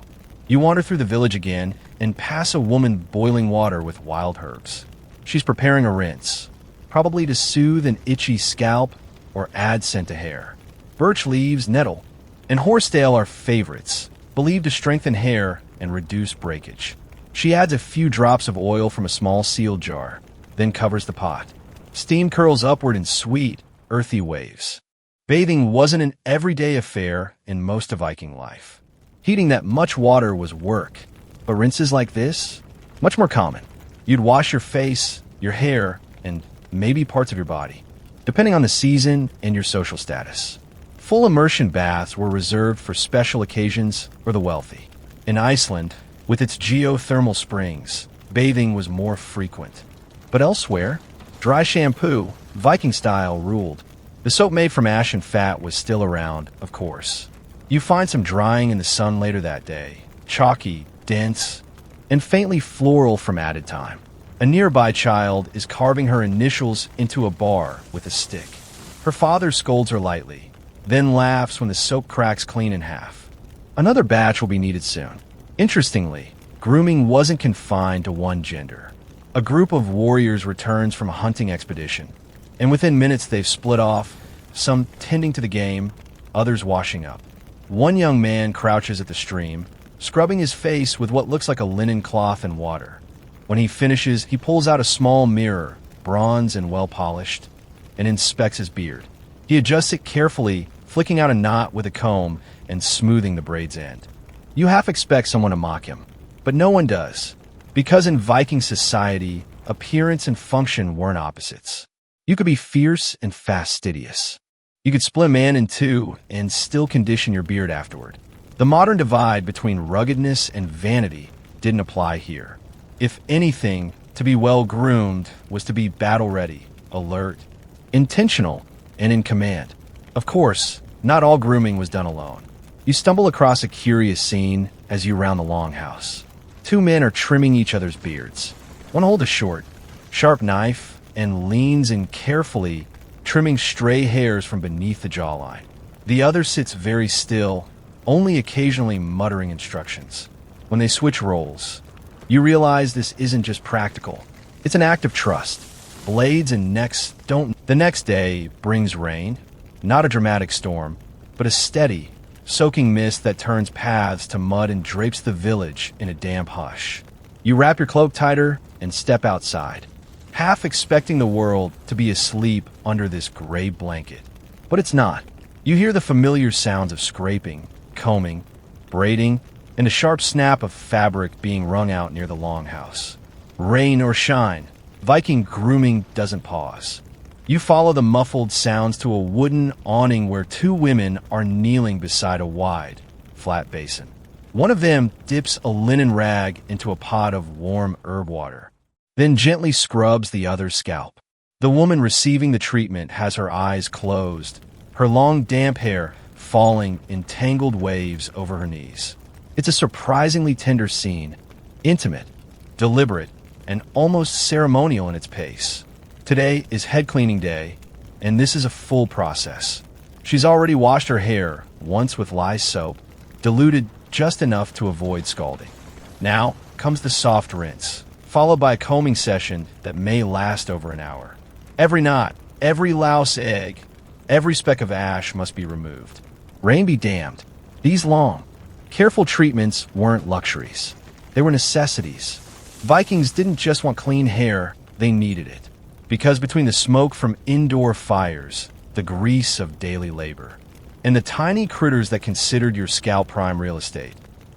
You wander through the village again and pass a woman boiling water with wild herbs. She's preparing a rinse, probably to soothe an itchy scalp or add scent to hair. Birch leaves, nettle, and horsetail are favorites, believed to strengthen hair and reduce breakage. She adds a few drops of oil from a small sealed jar, then covers the pot. Steam curls upward in sweet, earthy waves. Bathing wasn't an everyday affair in most of Viking life. Heating that much water was work, but rinses like this? Much more common. You'd wash your face, your hair, and maybe parts of your body, depending on the season and your social status. Full immersion baths were reserved for special occasions or the wealthy. In Iceland, with its geothermal springs, bathing was more frequent. But elsewhere, dry shampoo, Viking style, ruled. The soap made from ash and fat was still around, of course. You find some drying in the sun later that day, chalky, dense, and faintly floral from added time. A nearby child is carving her initials into a bar with a stick. Her father scolds her lightly, then laughs when the soap cracks clean in half. Another batch will be needed soon. Interestingly, grooming wasn't confined to one gender. A group of warriors returns from a hunting expedition, and within minutes they've split off, some tending to the game, others washing up. One young man crouches at the stream, scrubbing his face with what looks like a linen cloth and water. When he finishes, he pulls out a small mirror, bronze and well-polished, and inspects his beard. He adjusts it carefully, flicking out a knot with a comb and smoothing the braid's end. You half expect someone to mock him, but no one does, because in Viking society, appearance and function weren't opposites. You could be fierce and fastidious. You could split a man in two and still condition your beard afterward. The modern divide between ruggedness and vanity didn't apply here. If anything, to be well-groomed was to be battle-ready, alert, intentional, and in command. Of course, not all grooming was done alone. You stumble across a curious scene as you round the longhouse. Two men are trimming each other's beards. One holds a short, sharp knife and leans in carefully, trimming stray hairs from beneath the jawline. The other sits very still, only occasionally muttering instructions. When they switch roles, you realize this isn't just practical. It's an act of trust. Blades and necks don't. The next day brings rain, not a dramatic storm, but a steady, soaking mist that turns paths to mud and drapes the village in a damp hush. You wrap your cloak tighter and step outside, half expecting the world to be asleep under this gray blanket. But it's not. You hear the familiar sounds of scraping, combing, braiding, and a sharp snap of fabric being wrung out near the longhouse. Rain or shine, Viking grooming doesn't pause. You follow the muffled sounds to a wooden awning where two women are kneeling beside a wide, flat basin. One of them dips a linen rag into a pot of warm herb water, then gently scrubs the other's scalp. The woman receiving the treatment has her eyes closed, her long damp hair falling in tangled waves over her knees. It's a surprisingly tender scene, intimate, deliberate, and almost ceremonial in its pace. Today is head cleaning day, and this is a full process. She's already washed her hair, once with lye soap, diluted just enough to avoid scalding. Now comes the soft rinse, followed by a combing session that may last over an hour. Every knot, every louse egg, every speck of ash must be removed. Rain be damned. These long, careful treatments weren't luxuries. They were necessities. Vikings didn't just want clean hair, they needed it. Because between the smoke from indoor fires, the grease of daily labor, and the tiny critters that considered your scalp prime real estate,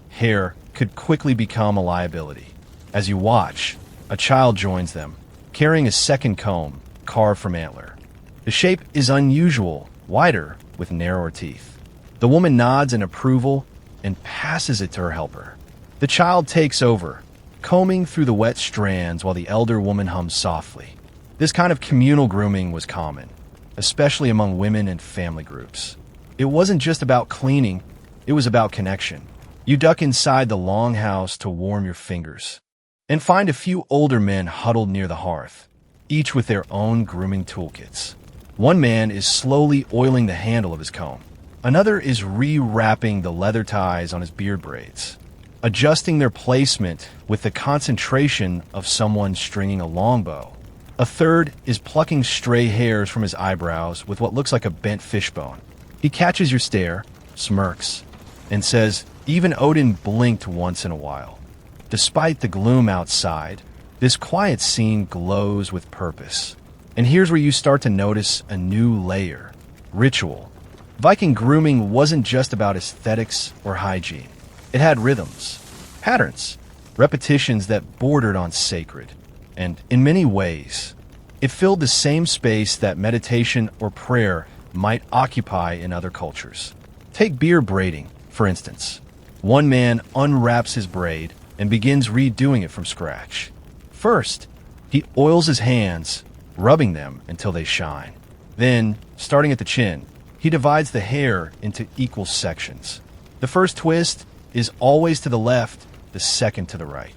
hair could quickly become a liability. As you watch, a child joins them, carrying a second comb carved from antler. The shape is unusual, wider, with narrower teeth. The woman nods in approval and passes it to her helper. The child takes over, combing through the wet strands while the elder woman hums softly. This kind of communal grooming was common, especially among women and family groups. It wasn't just about cleaning, it was about connection. You duck inside the longhouse to warm your fingers, and find a few older men huddled near the hearth, each with their own grooming toolkits. One man is slowly oiling the handle of his comb. Another is re-wrapping the leather ties on his beard braids, adjusting their placement with the concentration of someone stringing a longbow. A third is plucking stray hairs from his eyebrows with what looks like a bent fishbone. He catches your stare, smirks, and says, "Even Odin blinked once in a while." Despite the gloom outside, this quiet scene glows with purpose. And here's where you start to notice a new layer: ritual. Viking grooming wasn't just about aesthetics or hygiene. It had rhythms, patterns, repetitions that bordered on sacred. And in many ways, it filled the same space that meditation or prayer might occupy in other cultures. Take beard braiding, for instance. One man unwraps his braid and begins redoing it from scratch. First, he oils his hands, rubbing them until they shine. Then, starting at the chin, he divides the hair into equal sections. The first twist is always to the left, the second to the right.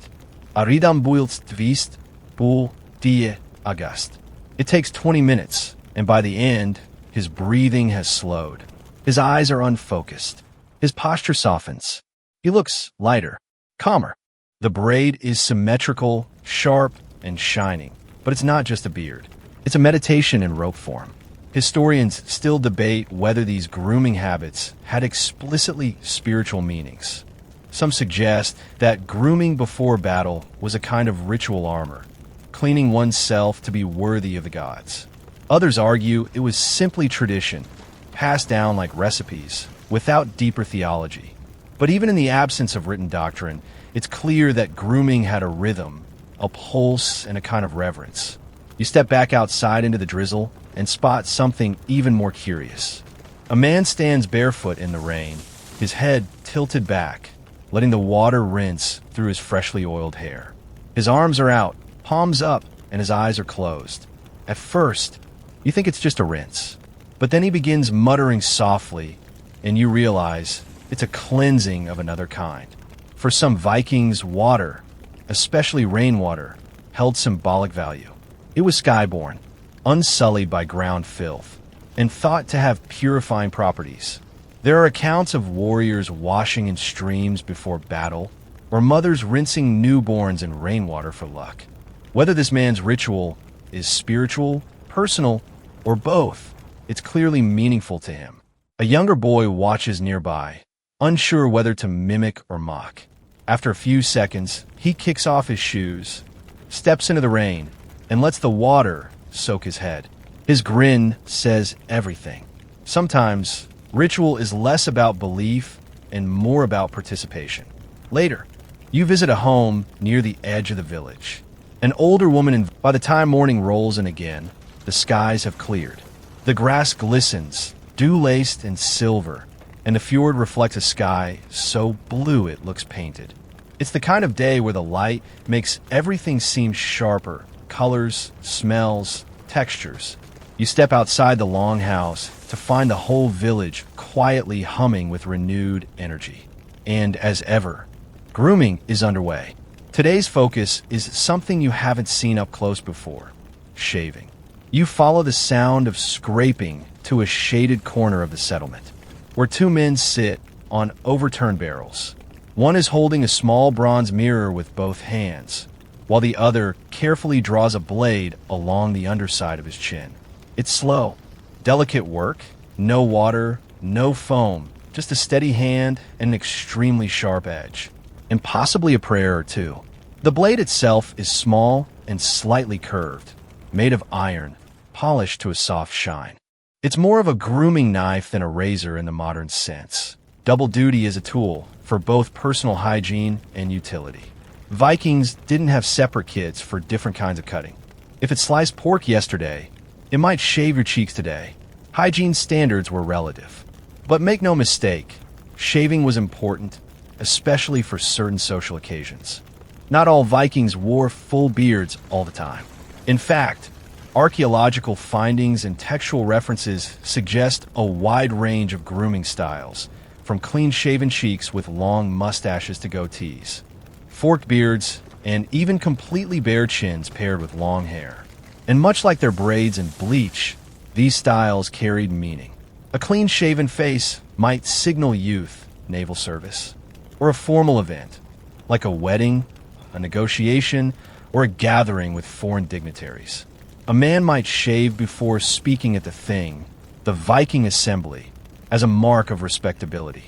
Aridam built twist, bul die agast. It takes 20 minutes, and by the end, his breathing has slowed. His eyes are unfocused. His posture softens. He looks lighter, calmer. The braid is symmetrical, sharp, and shining. But it's not just a beard. It's a meditation in rope form. Historians still debate whether these grooming habits had explicitly spiritual meanings. Some suggest that grooming before battle was a kind of ritual armor, cleaning oneself to be worthy of the gods. Others argue it was simply tradition, passed down like recipes, without deeper theology. But even in the absence of written doctrine, it's clear that grooming had a rhythm, a pulse, and a kind of reverence. You step back outside into the drizzle and spot something even more curious. A man stands barefoot in the rain, his head tilted back, letting the water rinse through his freshly oiled hair. His arms are out, palms up, and his eyes are closed. At first, you think it's just a rinse. But then he begins muttering softly, and you realize it's a cleansing of another kind. For some Vikings, water, especially rainwater, held symbolic value. It was skyborn, unsullied by ground filth, and thought to have purifying properties. There are accounts of warriors washing in streams before battle, or mothers rinsing newborns in rainwater for luck. Whether this man's ritual is spiritual, personal, or both, it's clearly meaningful to him. A younger boy watches nearby, unsure whether to mimic or mock. After a few seconds, he kicks off his shoes, steps into the rain, and lets the water soak his head. His grin says everything. Sometimes, ritual is less about belief and more about participation. Later, you visit a home near the edge of the village. An older woman, and by the time morning rolls in again, the skies have cleared. The grass glistens, dew-laced and silver, and the fjord reflects a sky so blue it looks painted. It's the kind of day where the light makes everything seem sharper, colors, smells, textures. You step outside the longhouse to find the whole village quietly humming with renewed energy. And as ever, grooming is underway. Today's focus is something you haven't seen up close before: shaving. You follow the sound of scraping to a shaded corner of the settlement, where two men sit on overturned barrels. One is holding a small bronze mirror with both hands, while the other carefully draws a blade along the underside of his chin. It's slow, delicate work, no water, no foam, just a steady hand and an extremely sharp edge. And possibly a prayer or two. The blade itself is small and slightly curved, made of iron, polished to a soft shine. It's more of a grooming knife than a razor in the modern sense. Double duty as a tool for both personal hygiene and utility. Vikings didn't have separate kits for different kinds of cutting. If it sliced pork yesterday, it might shave your cheeks today. Hygiene standards were relative. But make no mistake, shaving was important, especially for certain social occasions. Not all Vikings wore full beards all the time. In fact, archaeological findings and textual references suggest a wide range of grooming styles, from clean-shaven cheeks with long mustaches to goatees, forked beards, and even completely bare chins paired with long hair. And much like their braids and bleach, these styles carried meaning. A clean-shaven face might signal youth, naval service, or a formal event, like a wedding, a negotiation, or a gathering with foreign dignitaries. A man might shave before speaking at the thing, the Viking assembly, as a mark of respectability.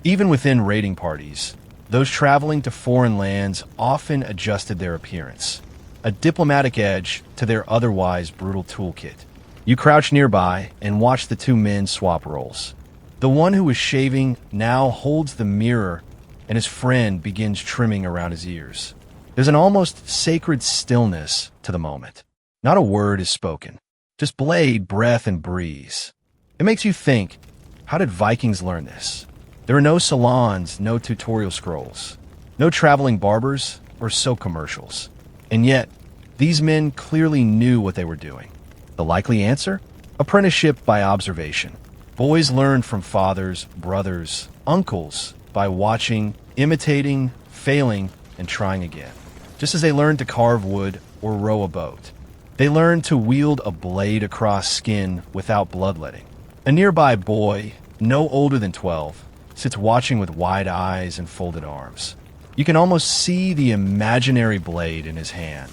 Even within raiding parties, those traveling to foreign lands often adjusted their appearance, a diplomatic edge to their otherwise brutal toolkit. You crouch nearby and watch the two men swap roles. The one who was shaving now holds the mirror, and his friend begins trimming around his ears. There's an almost sacred stillness to the moment. Not a word is spoken, just blade, breath, and breeze. It makes you think, how did Vikings learn this? There are no salons, no tutorial scrolls, no traveling barbers or soap commercials. And yet, these men clearly knew what they were doing. The likely answer? Apprenticeship by observation. Boys learned from fathers, brothers, uncles by watching, imitating, failing, and trying again. Just as they learned to carve wood or row a boat. They learned to wield a blade across skin without bloodletting. A nearby boy, no older than 12, sits watching with wide eyes and folded arms. You can almost see the imaginary blade in his hand,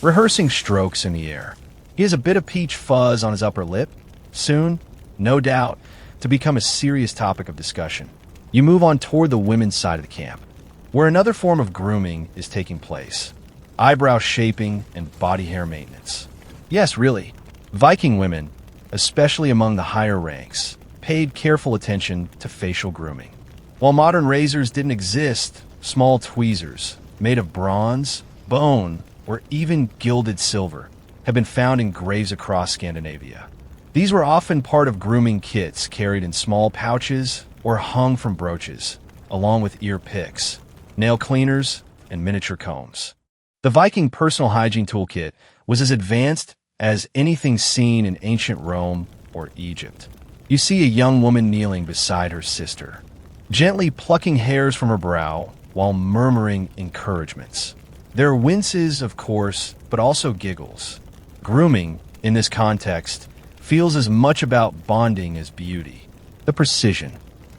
rehearsing strokes in the air. He has a bit of peach fuzz on his upper lip. Soon, no doubt, to become a serious topic of discussion. You move on toward the women's side of the camp, where another form of grooming is taking place. Eyebrow shaping and body hair maintenance. Yes, really. Viking women, especially among the higher ranks, paid careful attention to facial grooming. While modern razors didn't exist, small tweezers, made of bronze, bone, or even gilded silver, have been found in graves across Scandinavia. These were often part of grooming kits carried in small pouches or hung from brooches, along with ear picks, nail cleaners, and miniature combs. The Viking personal hygiene toolkit was as advanced as anything seen in ancient Rome or Egypt. You see a young woman kneeling beside her sister, gently plucking hairs from her brow while murmuring encouragements. There are winces, of course, but also giggles. Grooming, in this context, feels as much about bonding as beauty. The precision,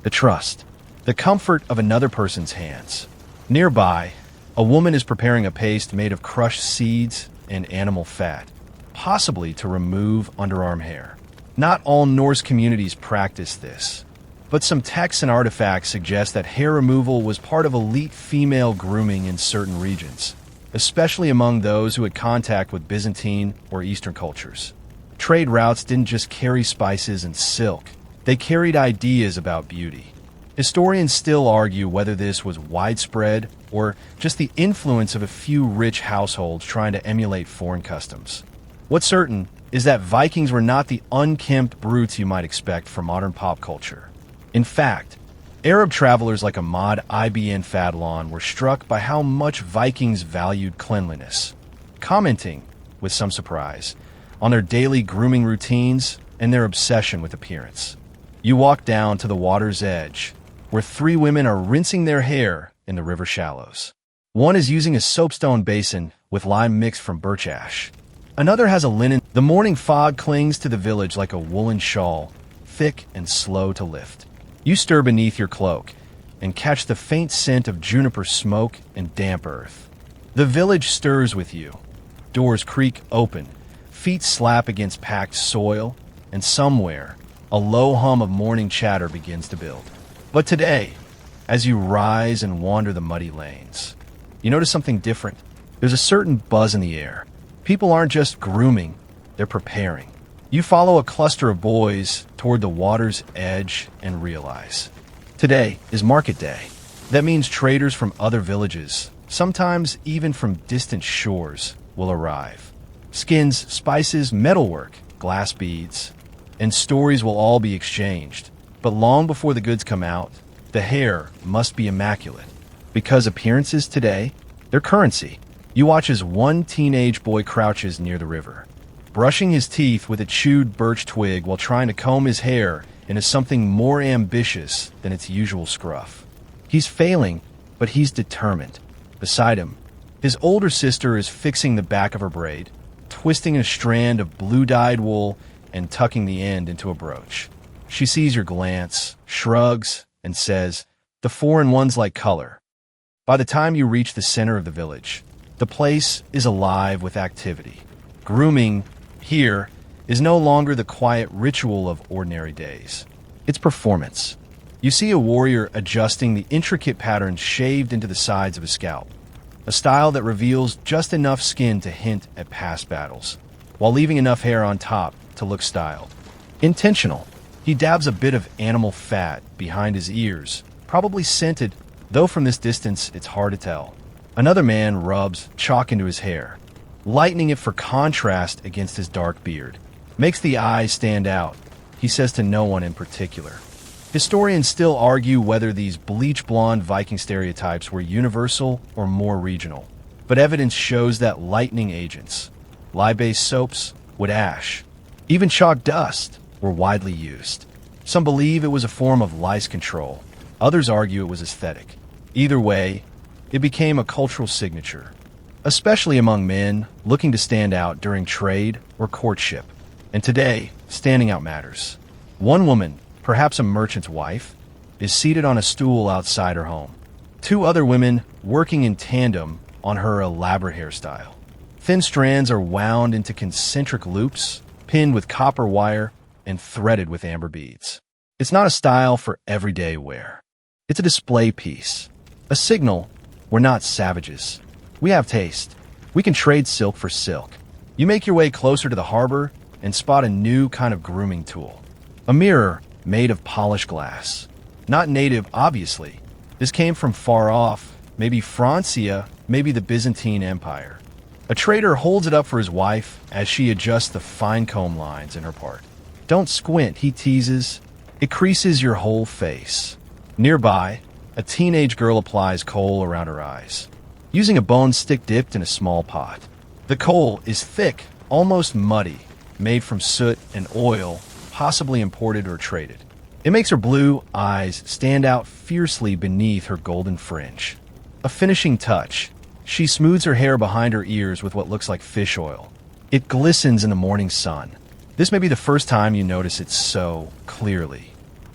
the trust, the comfort of another person's hands. Nearby, a woman is preparing a paste made of crushed seeds and animal fat, possibly to remove underarm hair. Not all Norse communities practice this, but some texts and artifacts suggest that hair removal was part of elite female grooming in certain regions, especially among those who had contact with Byzantine or Eastern cultures. Trade routes didn't just carry spices and silk, they carried ideas about beauty. Historians still argue whether this was widespread or just the influence of a few rich households trying to emulate foreign customs. What's certain is that Vikings were not the unkempt brutes you might expect from modern pop culture. In fact, Arab travelers like Ahmad ibn Fadlan were struck by how much Vikings valued cleanliness, commenting, with some surprise, on their daily grooming routines and their obsession with appearance. You walk down to the water's edge, where three women are rinsing their hair in the river shallows. One is using a soapstone basin with lime mixed from birch ash. Another has a linen. The morning fog clings to the village like a woolen shawl, thick and slow to lift. You stir beneath your cloak and catch the faint scent of juniper smoke and damp earth. The village stirs with you. Doors creak open, feet slap against packed soil, and somewhere, a low hum of morning chatter begins to build. But today, as you rise and wander the muddy lanes, you notice something different. There's a certain buzz in the air. People aren't just grooming, they're preparing. You follow a cluster of boys toward the water's edge and realize, today is market day. That means traders from other villages, sometimes even from distant shores, will arrive. Skins, spices, metalwork, glass beads, and stories will all be exchanged. But long before the goods come out, the hair must be immaculate. Because appearances today, they're currency. You watch as one teenage boy crouches near the river, brushing his teeth with a chewed birch twig while trying to comb his hair into something more ambitious than its usual scruff. He's failing, but he's determined. Beside him, his older sister is fixing the back of her braid, twisting a strand of blue-dyed wool and tucking the end into a brooch. She sees your glance, shrugs, and says, "The 4-in-1's like color." By the time you reach the center of the village, the place is alive with activity. Grooming, here, is no longer the quiet ritual of ordinary days. It's performance. You see a warrior adjusting the intricate patterns shaved into the sides of his scalp, a style that reveals just enough skin to hint at past battles, while leaving enough hair on top to look styled. Intentional. He dabs a bit of animal fat behind his ears, probably scented, though from this distance it's hard to tell. Another man rubs chalk into his hair, lightening it for contrast against his dark beard. Makes the eyes stand out, he says to no one in particular. Historians still argue whether these bleach blonde Viking stereotypes were universal or more regional, but evidence shows that lightening agents, lye-based soaps, wood ash, even chalk dust, were widely used. Some believe it was a form of lice control. Others argue it was aesthetic. Either way, it became a cultural signature, especially among men looking to stand out during trade or courtship. And today, standing out matters. One woman, perhaps a merchant's wife, is seated on a stool outside her home. Two other women working in tandem on her elaborate hairstyle. Thin strands are wound into concentric loops, pinned with copper wire and threaded with amber beads. It's not a style for everyday wear. It's a display piece, a signal we're not savages. We have taste. We can trade silk for silk. You make your way closer to the harbor and spot a new kind of grooming tool. A mirror made of polished glass. Not native, obviously. This came from far off, maybe Francia, maybe the Byzantine Empire. A trader holds it up for his wife as she adjusts the fine comb lines in her part. Don't squint, he teases. It creases your whole face. Nearby, a teenage girl applies kohl around her eyes, using a bone stick dipped in a small pot. The kohl is thick, almost muddy, made from soot and oil, possibly imported or traded. It makes her blue eyes stand out fiercely beneath her golden fringe. A finishing touch. She smooths her hair behind her ears with what looks like fish oil. It glistens in the morning sun. This may be the first time you notice it so clearly.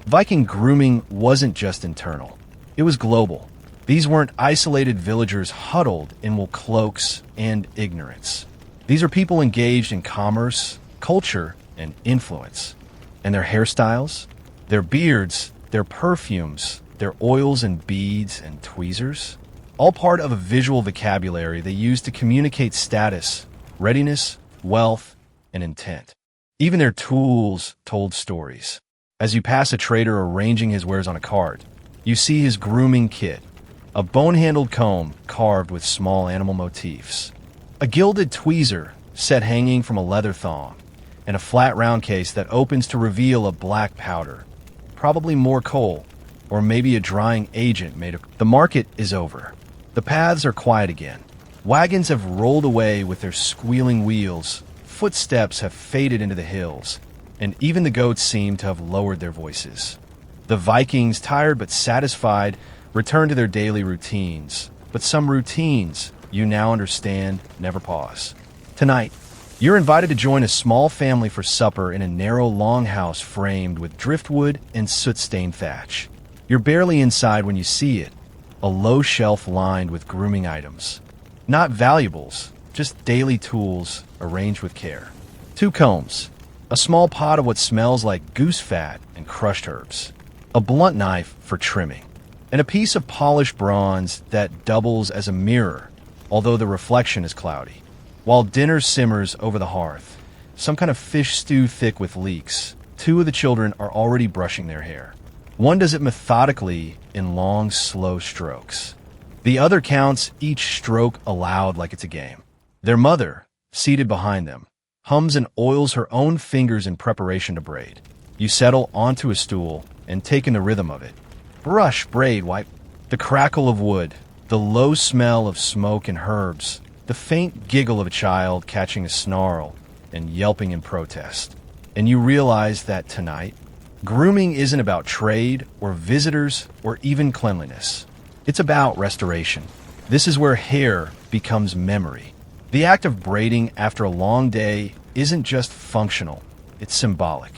Viking grooming wasn't just internal. It was global. These weren't isolated villagers huddled in wool cloaks and ignorance. These are people engaged in commerce, culture, and influence. And their hairstyles, their beards, their perfumes, their oils and beads and tweezers, all part of a visual vocabulary they used to communicate status, readiness, wealth, and intent. Even their tools told stories. As you pass a trader arranging his wares on a cart, you see his grooming kit, a bone-handled comb carved with small animal motifs, a gilded tweezer set hanging from a leather thong, and a flat round case that opens to reveal a black powder, probably more coal, or maybe a drying agent made of... The market is over. The paths are quiet again. Wagons have rolled away with their squealing wheels, footsteps have faded into the hills, and even the goats seem to have lowered their voices. The Vikings, tired but satisfied, return to their daily routines. But some routines, you now understand, never pause. Tonight, you're invited to join a small family for supper in a narrow longhouse framed with driftwood and soot-stained thatch. You're barely inside when you see it, a low shelf lined with grooming items. Not valuables, just daily tools arranged with care. 2 combs, a small pot of what smells like goose fat and crushed herbs, a blunt knife for trimming, and a piece of polished bronze that doubles as a mirror, although the reflection is cloudy. While dinner simmers over the hearth, some kind of fish stew thick with leeks, 2 of the children are already brushing their hair. One does it methodically in long, slow strokes. The other counts each stroke aloud like it's a game. Their mother, seated behind them, hums and oils her own fingers in preparation to braid. You settle onto a stool and take in the rhythm of it. Brush, braid, wipe. The crackle of wood, the low smell of smoke and herbs, the faint giggle of a child catching a snarl and yelping in protest. And you realize that tonight, grooming isn't about trade or visitors or even cleanliness. It's about restoration. This is where hair becomes memory. The act of braiding after a long day isn't just functional, it's symbolic.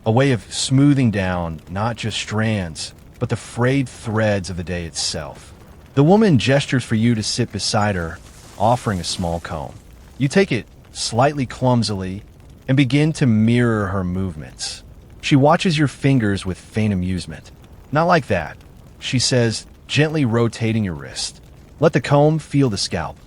A way of smoothing down not just strands, but the frayed threads of the day itself. The woman gestures for you to sit beside her, offering a small comb. You take it slightly clumsily and begin to mirror her movements. She watches your fingers with faint amusement. Not like that, she says, gently rotating your wrist. Let the comb feel the scalp.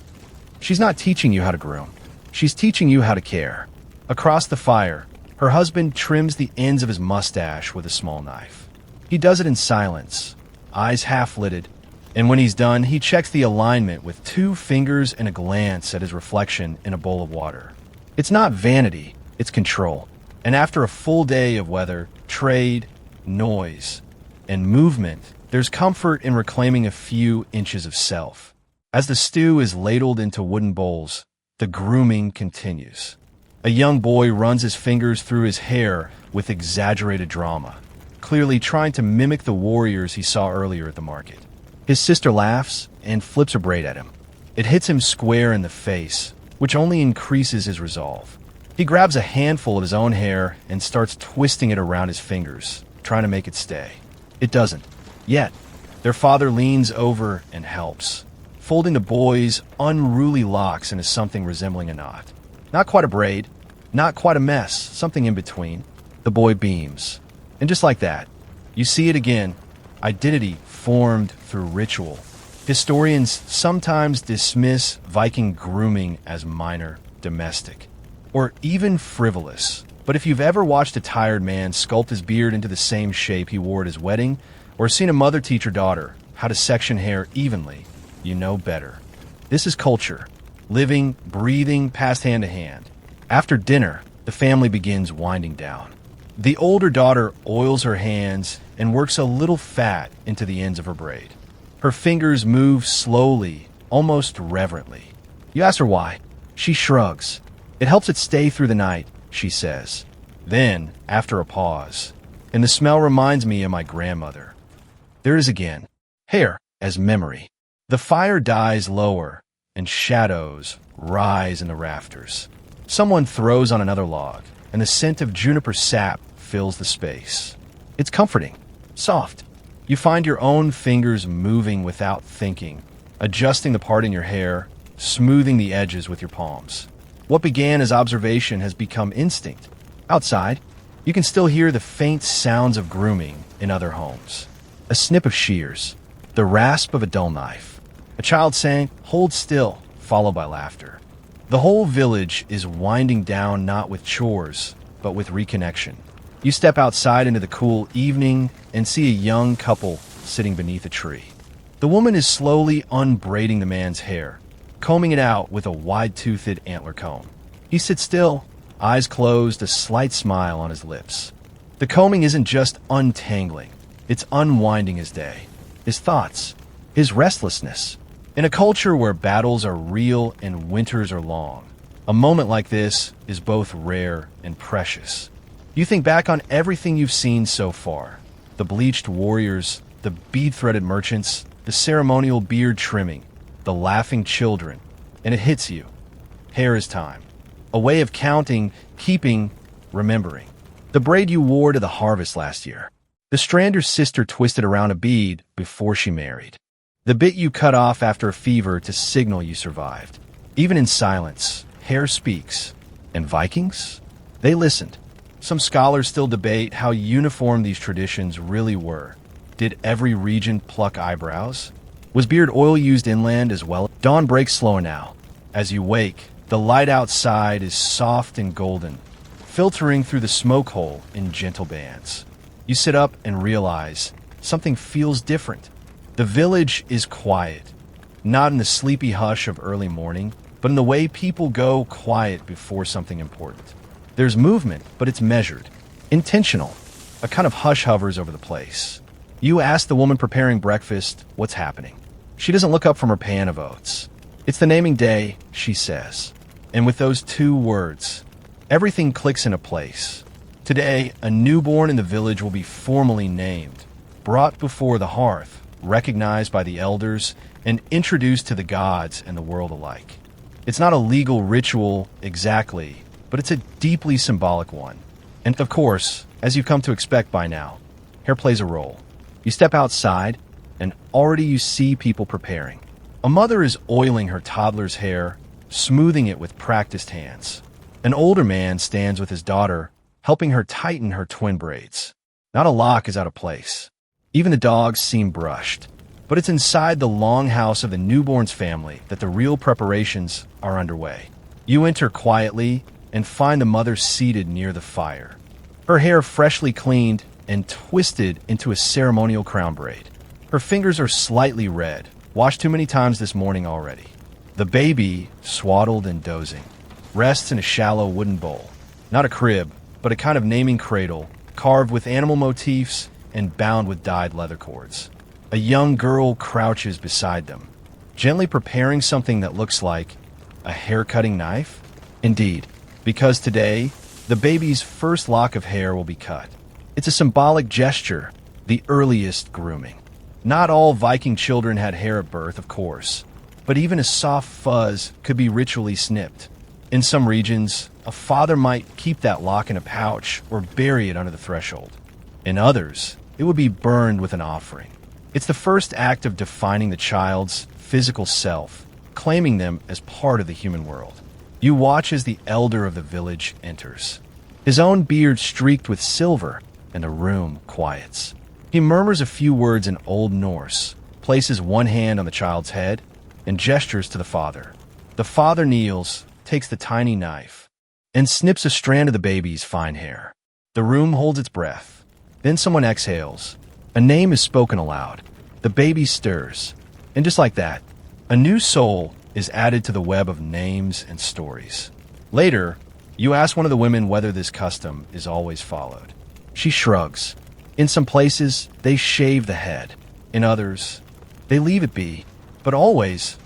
She's not teaching you how to groom. She's teaching you how to care. Across the fire, her husband trims the ends of his mustache with a small knife. He does it in silence, eyes half-lidded, And when he's done, he checks the alignment with 2 fingers and a glance at his reflection in a bowl of water. It's not vanity, it's control. And after a full day of weather, trade, noise, and movement, there's comfort in reclaiming a few inches of self. As the stew is ladled into wooden bowls, the grooming continues. A young boy runs his fingers through his hair with exaggerated drama, clearly trying to mimic the warriors he saw earlier at the market. His sister laughs and flips a braid at him. It hits him square in the face, which only increases his resolve. He grabs a handful of his own hair and starts twisting it around his fingers, trying to make it stay. It doesn't. Yet, their father leans over and helps, folding the boy's unruly locks into something resembling a knot. Not quite a braid, not quite a mess, something in between. The boy beams. And just like that, you see it again. Identity formed through ritual. Historians sometimes dismiss Viking grooming as minor, domestic, or even frivolous. But if you've ever watched a tired man sculpt his beard into the same shape he wore at his wedding, or seen a mother teach her daughter how to section hair evenly, you know better. This is culture, living, breathing, passed hand to hand. After dinner, the family begins winding down. The older daughter oils her hands and works a little fat into the ends of her braid. Her fingers move slowly, almost reverently. You ask her why. She shrugs. It helps it stay through the night, she says. Then, after a pause, and the smell reminds me of my grandmother. There is again, hair as memory. The fire dies lower, and shadows rise in the rafters. Someone throws on another log, and the scent of juniper sap fills the space. It's comforting, soft. You find your own fingers moving without thinking, adjusting the part in your hair, smoothing the edges with your palms. What began as observation has become instinct. Outside, you can still hear the faint sounds of grooming in other homes. A snip of shears, the rasp of a dull knife. A child saying, "Hold still," followed by laughter. The whole village is winding down not with chores, but with reconnection. You step outside into the cool evening and see a young couple sitting beneath a tree. The woman is slowly unbraiding the man's hair, combing it out with a wide-toothed antler comb. He sits still, eyes closed, a slight smile on his lips. The combing isn't just untangling, it's unwinding his day, his thoughts, his restlessness. In a culture where battles are real and winters are long, a moment like this is both rare and precious. You think back on everything you've seen so far. The bleached warriors, the bead-threaded merchants, the ceremonial beard trimming, the laughing children, and it hits you. Hair is time. A way of counting, keeping, remembering. The braid you wore to the harvest last year. The strand your sister twisted around a bead before she married. The bit you cut off after a fever to signal you survived. Even in silence, hair speaks. And Vikings? They listened. Some scholars still debate how uniform these traditions really were. Did every region pluck eyebrows? Was beard oil used inland as well? Dawn breaks slower now. As you wake, the light outside is soft and golden, filtering through the smoke hole in gentle bands. You sit up and realize something feels different. The village is quiet, not in the sleepy hush of early morning, but in the way people go quiet before something important. There's movement, but it's measured, intentional. A kind of hush hovers over the place. You ask the woman preparing breakfast what's happening. She doesn't look up from her pan of oats. "It's the naming day," she says. And with those 2 words, everything clicks into place. Today, a newborn in the village will be formally named, brought before the hearth, recognized by the elders, and introduced to the gods and the world alike. It's not a legal ritual exactly, but it's a deeply symbolic one. And of course, as you've come to expect by now, hair plays a role. You step outside, and already you see people preparing. A mother is oiling her toddler's hair, smoothing it with practiced hands. An older man stands with his daughter, helping her tighten her twin braids. Not a lock is out of place. Even the dogs seem brushed. But it's inside the longhouse of the newborn's family that the real preparations are underway. You enter quietly and find the mother seated near the fire. Her hair freshly cleaned and twisted into a ceremonial crown braid. Her fingers are slightly red, washed too many times this morning already. The baby, swaddled and dozing, rests in a shallow wooden bowl. Not a crib, but a kind of naming cradle, carved with animal motifs and bound with dyed leather cords. A young girl crouches beside them, gently preparing something that looks like a hair-cutting knife? Indeed, because today, the baby's first lock of hair will be cut. It's a symbolic gesture, the earliest grooming. Not all Viking children had hair at birth, of course, but even a soft fuzz could be ritually snipped. In some regions, a father might keep that lock in a pouch or bury it under the threshold. In others, it would be burned with an offering. It's the first act of defining the child's physical self, claiming them as part of the human world. You watch as the elder of the village enters. His own beard streaked with silver, and the room quiets. He murmurs a few words in Old Norse, places one hand on the child's head, and gestures to the father. The father kneels, takes the tiny knife, and snips a strand of the baby's fine hair. The room holds its breath. Then someone exhales. A name is spoken aloud. The baby stirs. And just like that, a new soul is added to the web of names and stories. Later, you ask one of the women whether this custom is always followed. She shrugs. In some places, they shave the head. In others, they leave it be. But always,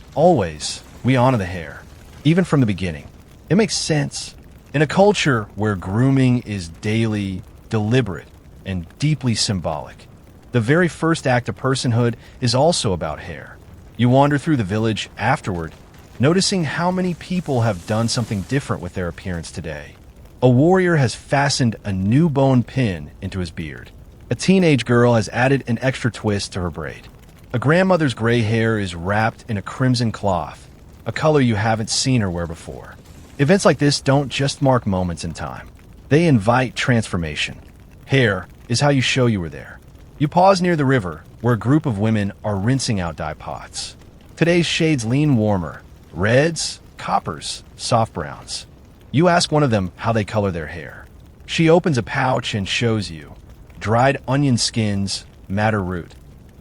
we honor the hair. Even from the beginning. It makes sense. In a culture where grooming is daily, deliberate, and deeply symbolic, the very first act of personhood is also about hair. You wander through the village afterward, noticing how many people have done something different with their appearance today. A warrior has fastened a new bone pin into his beard. A teenage girl has added an extra twist to her braid. A grandmother's gray hair is wrapped in a crimson cloth, a color you haven't seen her wear before. Events like this don't just mark moments in time. They invite transformation. Hair is how you show you were there. You pause near the river, where a group of women are rinsing out dye pots. Today's shades lean warmer. Reds, coppers, soft browns. You ask one of them how they color their hair. She opens a pouch and shows you. Dried onion skins, madder root.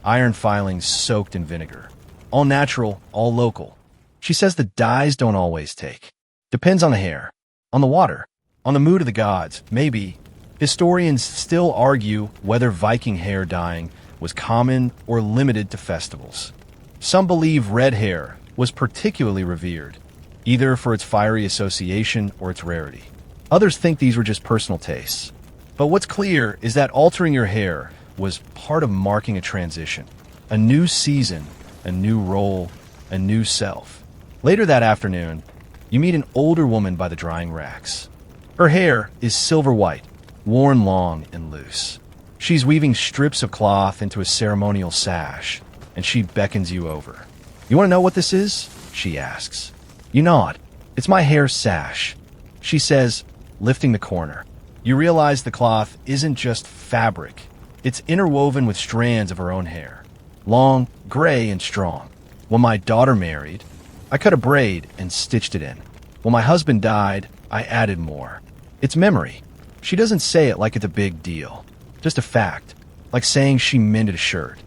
Iron filings soaked in vinegar. All natural, all local. She says the dyes don't always take. Depends on the hair, on the water, on the mood of the gods, maybe. Historians still argue whether Viking hair dyeing was common or limited to festivals. Some believe red hair was particularly revered, either for its fiery association or its rarity. Others think these were just personal tastes. But what's clear is that altering your hair was part of marking a transition, a new season, a new role, a new self. Later that afternoon, you meet an older woman by the drying racks. Her hair is silver white, worn long and loose. She's weaving strips of cloth into a ceremonial sash, and she beckons you over. "You want to know what this is?" she asks. You nod. "It's my hair sash," she says, lifting the corner. You realize the cloth isn't just fabric. It's interwoven with strands of her own hair. Long, gray, and strong. When my daughter married, I cut a braid and stitched it in. When my husband died, I added more. It's memory. She doesn't say it like it's a big deal. Just a fact. Like saying she mended a shirt.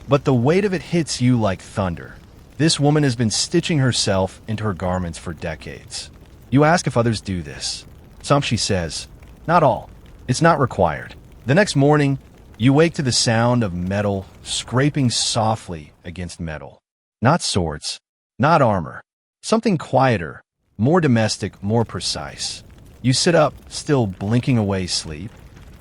But the weight of it hits you like thunder. This woman has been stitching herself into her garments for decades. You ask if others do this. Some, she says. Not all. It's not required. The next morning, you wake to the sound of metal scraping softly against metal. Not swords. Not armor. Something quieter, more domestic, more precise. You sit up, still blinking away sleep,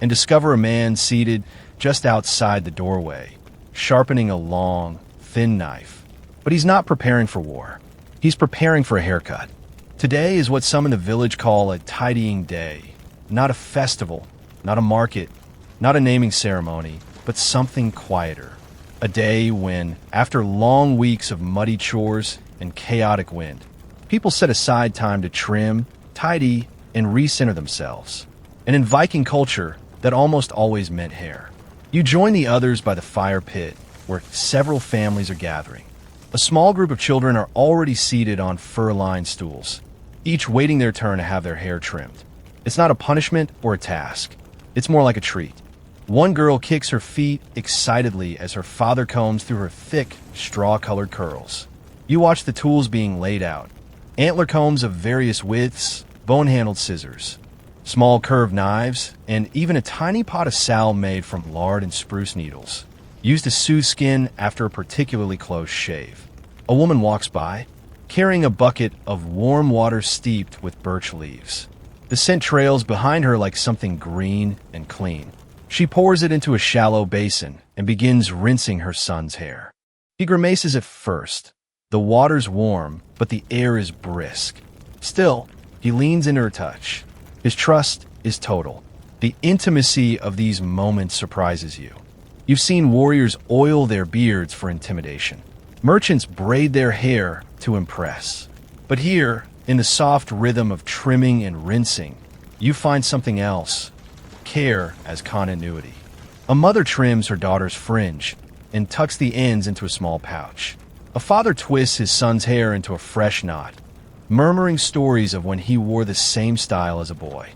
and discover a man seated just outside the doorway, sharpening a long, thin knife. But he's not preparing for war. He's preparing for a haircut. Today is what some in the village call a tidying day. Not a festival, not a market, not a naming ceremony, but something quieter. A day when, after long weeks of muddy chores and chaotic wind, people set aside time to trim, tidy, and recenter themselves. And in Viking culture, that almost always meant hair. You join the others by the fire pit, where several families are gathering. A small group of children are already seated on fur-lined stools, each waiting their turn to have their hair trimmed. It's not a punishment or a task. It's more like a treat. One girl kicks her feet excitedly as her father combs through her thick, straw-colored curls. You watch the tools being laid out. Antler combs of various widths, bone-handled scissors, small curved knives, and even a tiny pot of salve made from lard and spruce needles, used to soothe skin after a particularly close shave. A woman walks by, carrying a bucket of warm water steeped with birch leaves. The scent trails behind her like something green and clean. She pours it into a shallow basin and begins rinsing her son's hair. He grimaces at first. The water's warm, but the air is brisk. Still, he leans into her touch. His trust is total. The intimacy of these moments surprises you. You've seen warriors oil their beards for intimidation. Merchants braid their hair to impress. But here, in the soft rhythm of trimming and rinsing, you find something else. Care as continuity. A mother trims her daughter's fringe and tucks the ends into a small pouch. A father twists his son's hair into a fresh knot, murmuring stories of when he wore the same style as a boy.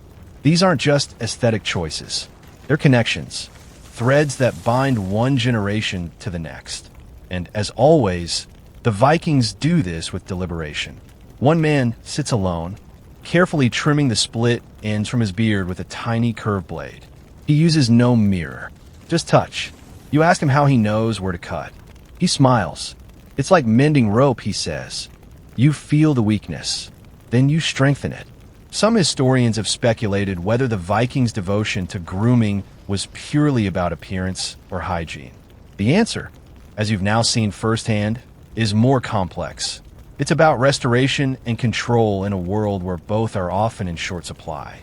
These aren't just aesthetic choices. They're connections, threads that bind one generation to the next. And as always, the Vikings do this with deliberation. One man sits alone, carefully trimming the split ends from his beard with a tiny curved blade. He uses no mirror, just touch. You ask him how he knows where to cut. He smiles. It's like mending rope, he says. You feel the weakness, then you strengthen it. Some historians have speculated whether the Vikings' devotion to grooming was purely about appearance or hygiene. The answer, as you've now seen firsthand, is more complex. It's about restoration and control in a world where both are often in short supply.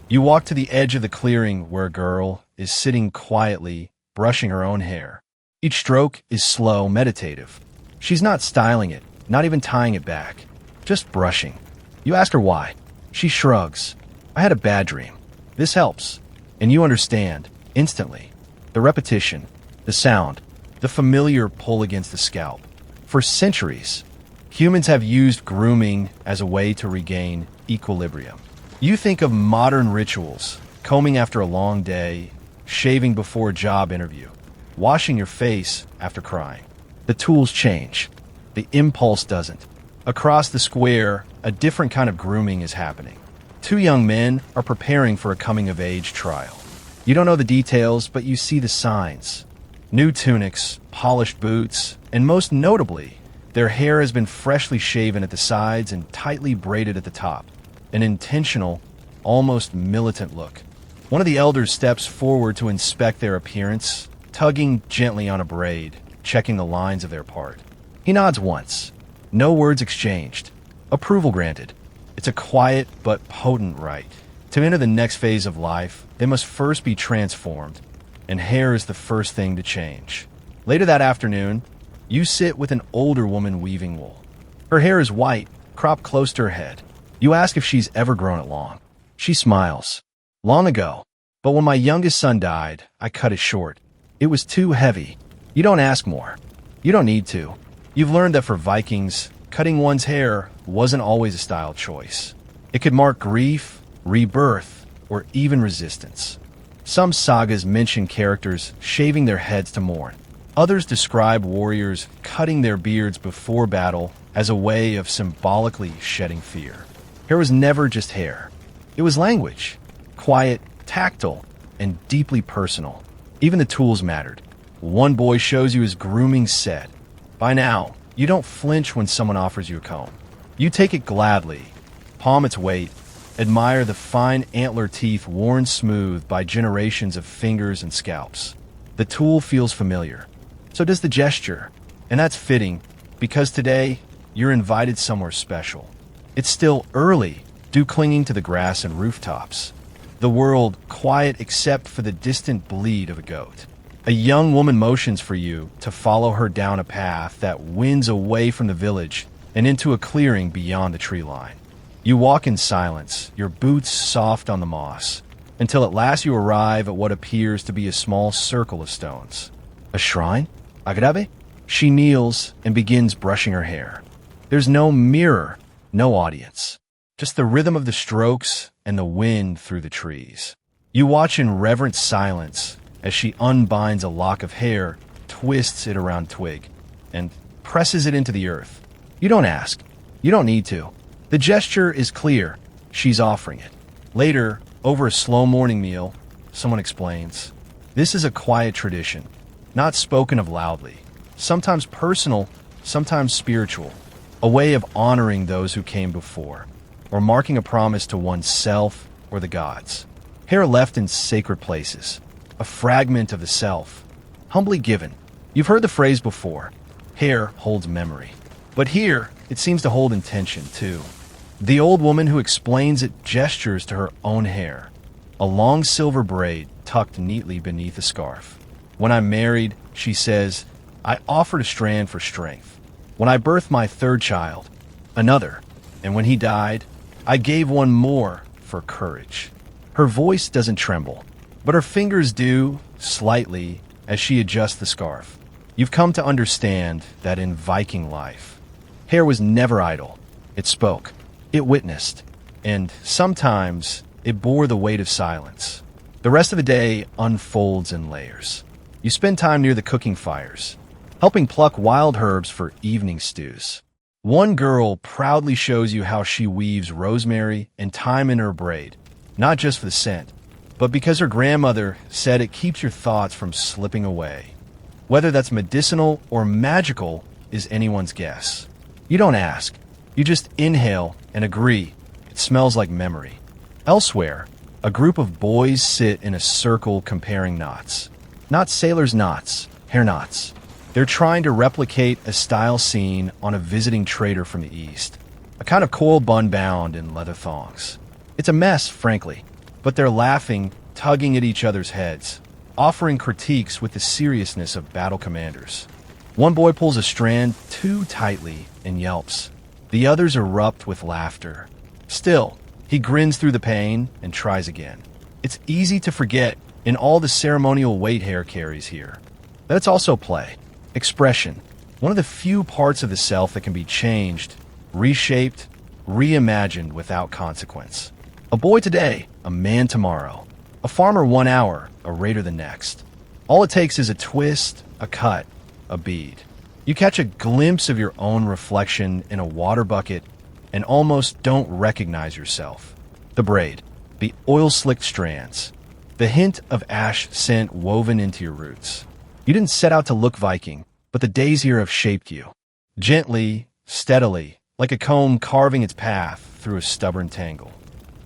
You walk to the edge of the clearing where a girl is sitting quietly, brushing her own hair. Each stroke is slow, meditative. She's not styling it, not even tying it back, just brushing. You ask her why. She shrugs. I had a bad dream. This helps. And you understand, instantly. The repetition, the sound, the familiar pull against the scalp. For centuries, humans have used grooming as a way to regain equilibrium. You think of modern rituals, combing after a long day, shaving before a job interview, washing your face after crying. The tools change. The impulse doesn't. Across the square, a different kind of grooming is happening. Two young men are preparing for a coming-of-age trial. You don't know the details, but you see the signs. New tunics, polished boots, and most notably, their hair has been freshly shaven at the sides and tightly braided at the top. An intentional, almost militant look. One of the elders steps forward to inspect their appearance, tugging gently on a braid, checking the lines of their part. He nods once. No words exchanged. Approval granted. It's a quiet but potent rite. To enter the next phase of life, they must first be transformed, and hair is the first thing to change. Later that afternoon, you sit with an older woman weaving wool. Her hair is white, cropped close to her head. You ask if she's ever grown it long. She smiles. Long ago. But when my youngest son died, I cut it short. It was too heavy. You don't ask more. You don't need to. You've learned that for Vikings, cutting one's hair wasn't always a style choice. It could mark grief, rebirth, or even resistance. Some sagas mention characters shaving their heads to mourn. Others describe warriors cutting their beards before battle as a way of symbolically shedding fear. Hair was never just hair. It was language, quiet, tactile, and deeply personal. Even the tools mattered. One boy shows you his grooming set. By now, you don't flinch when someone offers you a comb. You take it gladly, palm its weight, admire the fine antler teeth worn smooth by generations of fingers and scalps. The tool feels familiar. So does the gesture. And that's fitting, because today, you're invited somewhere special. It's still early, dew clinging to the grass and rooftops. The world quiet except for the distant bleat of a goat. A young woman motions for you to follow her down a path that winds away from the village and into a clearing beyond the tree line. You walk in silence, your boots soft on the moss, until at last you arrive at what appears to be a small circle of stones. A shrine? Agrave? She kneels and begins brushing her hair. There's no mirror, no audience. Just the rhythm of the strokes and the wind through the trees. You watch in reverent silence, as she unbinds a lock of hair, twists it around twig, and presses it into the earth. You don't ask. You don't need to. The gesture is clear. She's offering it. Later, over a slow morning meal, someone explains, this is a quiet tradition, not spoken of loudly, sometimes personal, sometimes spiritual, a way of honoring those who came before, or marking a promise to oneself or the gods. Hair left in sacred places, a fragment of the self, humbly given. You've heard the phrase before, hair holds memory. But here, it seems to hold intention, too. The old woman who explains it gestures to her own hair, a long silver braid tucked neatly beneath a scarf. When I'm married, she says, I offered a strand for strength. When I birthed my third child, another. And when he died, I gave one more for courage. Her voice doesn't tremble, but her fingers do, slightly, as she adjusts the scarf. You've come to understand that in Viking life, hair was never idle. It spoke, it witnessed, and sometimes it bore the weight of silence. The rest of the day unfolds in layers. You spend time near the cooking fires, helping pluck wild herbs for evening stews. One girl proudly shows you how she weaves rosemary and thyme in her braid, not just for the scent, but because her grandmother said it keeps your thoughts from slipping away. Whether that's medicinal or magical is anyone's guess. You don't ask. You just inhale and agree. It smells like memory. Elsewhere, a group of boys sit in a circle comparing knots. Not sailors' knots, hair knots. They're trying to replicate a style seen on a visiting trader from the East. A kind of coiled bun bound in leather thongs. It's a mess, frankly, but they're laughing, tugging at each other's heads, offering critiques with the seriousness of battle commanders. One boy pulls a strand too tightly and yelps. The others erupt with laughter. Still, he grins through the pain and tries again. It's easy to forget in all the ceremonial weight hair carries here. But it's also play, expression, one of the few parts of the self that can be changed, reshaped, reimagined without consequence. A boy today, a man tomorrow. A farmer 1 hour, a raider the next. All it takes is a twist, a cut, a bead. You catch a glimpse of your own reflection in a water bucket and almost don't recognize yourself. The braid, the oil-slicked strands, the hint of ash scent woven into your roots. You didn't set out to look Viking, but the days here have shaped you. Gently, steadily, like a comb carving its path through a stubborn tangle.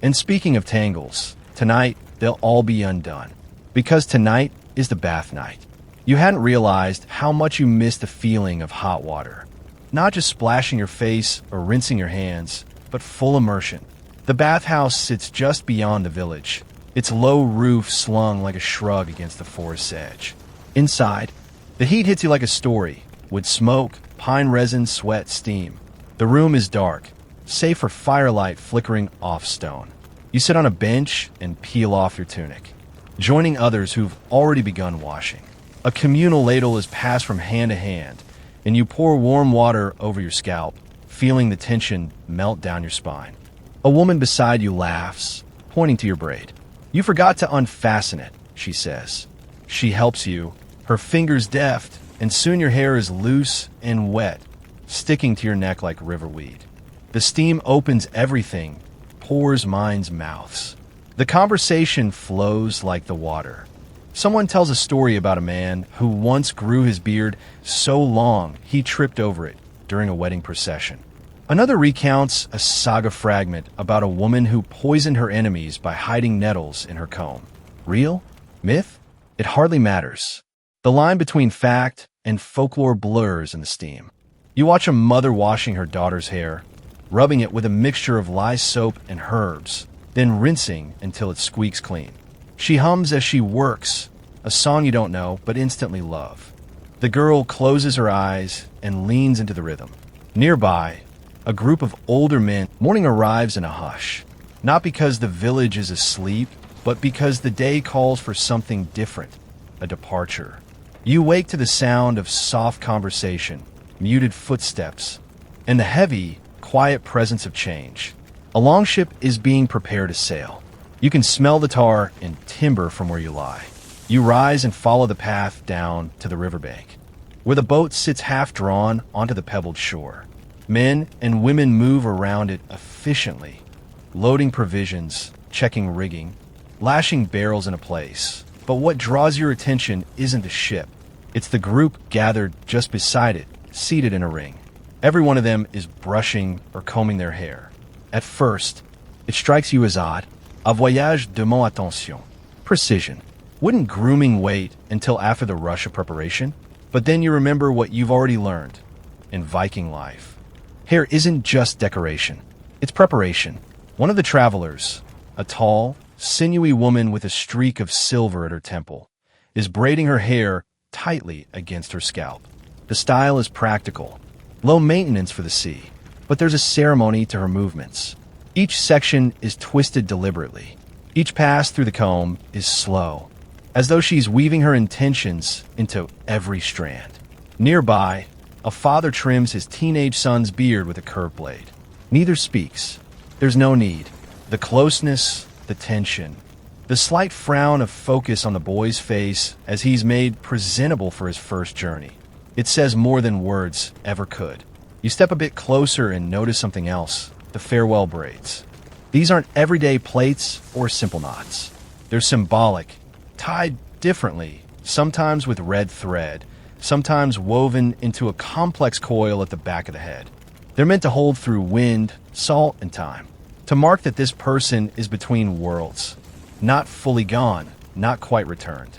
And speaking of tangles, tonight they'll all be undone. Because tonight is the bath night. You hadn't realized how much you missed the feeling of hot water. Not just splashing your face or rinsing your hands, but full immersion. The bathhouse sits just beyond the village, its low roof slung like a shrug against the forest's edge. Inside, the heat hits you like a story, with smoke, pine resin, sweat, steam. The room is dark, save for firelight flickering off stone. You sit on a bench and peel off your tunic, joining others who've already begun washing. A communal ladle is passed from hand to hand, and you pour warm water over your scalp, feeling the tension melt down your spine. A woman beside you laughs, pointing to your braid. You forgot to unfasten it, she says. She helps you, her fingers deft, and soon your hair is loose and wet, sticking to your neck like riverweed. The steam opens everything, pours minds' mouths. The conversation flows like the water. Someone tells a story about a man who once grew his beard so long he tripped over it during a wedding procession. Another recounts a saga fragment about a woman who poisoned her enemies by hiding nettles in her comb. Real? Myth? It hardly matters. The line between fact and folklore blurs in the steam. You watch a mother washing her daughter's hair, rubbing it with a mixture of lye soap and herbs, then rinsing until it squeaks clean. She hums as she works, a song you don't know but instantly love. The girl closes her eyes and leans into the rhythm. Nearby, a group of older men. Morning arrives in a hush, not because the village is asleep, but because the day calls for something different, a departure. You wake to the sound of soft conversation, muted footsteps, and the heavy, quiet presence of change. A longship is being prepared to sail. You can smell the tar and timber from where you lie. You rise and follow the path down to the riverbank, where the boat sits half drawn onto the pebbled shore. Men and women move around it efficiently, loading provisions, checking rigging, lashing barrels into place. But what draws your attention isn't the ship. It's the group gathered just beside it, seated in a ring. Every one of them is brushing or combing their hair. At first, it strikes you as odd. A voyage demande attention. Precision. Wouldn't grooming wait until after the rush of preparation? But then you remember what you've already learned in Viking life. Hair isn't just decoration. It's preparation. One of the travelers, a tall, sinewy woman with a streak of silver at her temple, is braiding her hair tightly against her scalp. The style is practical, low maintenance for the sea, but there's a ceremony to her movements. Each section is twisted deliberately. Each pass through the comb is slow, as though she's weaving her intentions into every strand. Nearby, a father trims his teenage son's beard with a curved blade. Neither speaks. There's no need. The closeness, the tension, the slight frown of focus on the boy's face as he's made presentable for his first journey. It says more than words ever could. You step a bit closer and notice something else, the farewell braids. These aren't everyday plaits or simple knots. They're symbolic, tied differently, sometimes with red thread, sometimes woven into a complex coil at the back of the head. They're meant to hold through wind, salt, and time, to mark that this person is between worlds, not fully gone, not quite returned.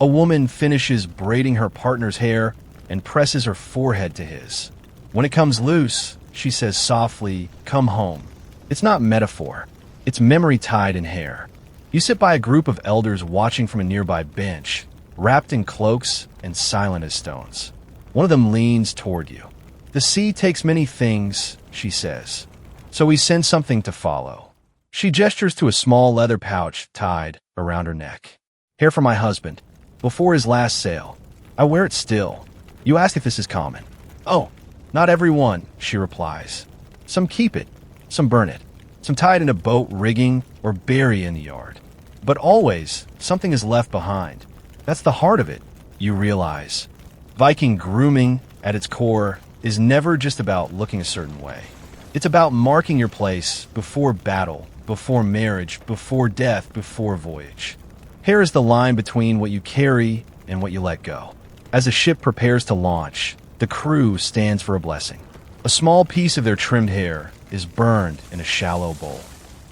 A woman finishes braiding her partner's hair and presses her forehead to his. When it comes loose, she says softly, "Come home." It's not metaphor. It's memory tied in hair. You sit by a group of elders watching from a nearby bench, wrapped in cloaks and silent as stones. One of them leans toward you. "The sea takes many things," she says, "so we send something to follow." She gestures to a small leather pouch tied around her neck. "Hair for my husband. Before his last sail. I wear it still." You ask if this is common. "Oh, not everyone," she replies. "Some keep it, some burn it, some tie it in a boat rigging or bury in the yard. But always, something is left behind. That's the heart of it," you realize. Viking grooming, at its core, is never just about looking a certain way. It's about marking your place before battle, before marriage, before death, before voyage. Hair is the line between what you carry and what you let go. As a ship prepares to launch, the crew stands for a blessing. A small piece of their trimmed hair is burned in a shallow bowl,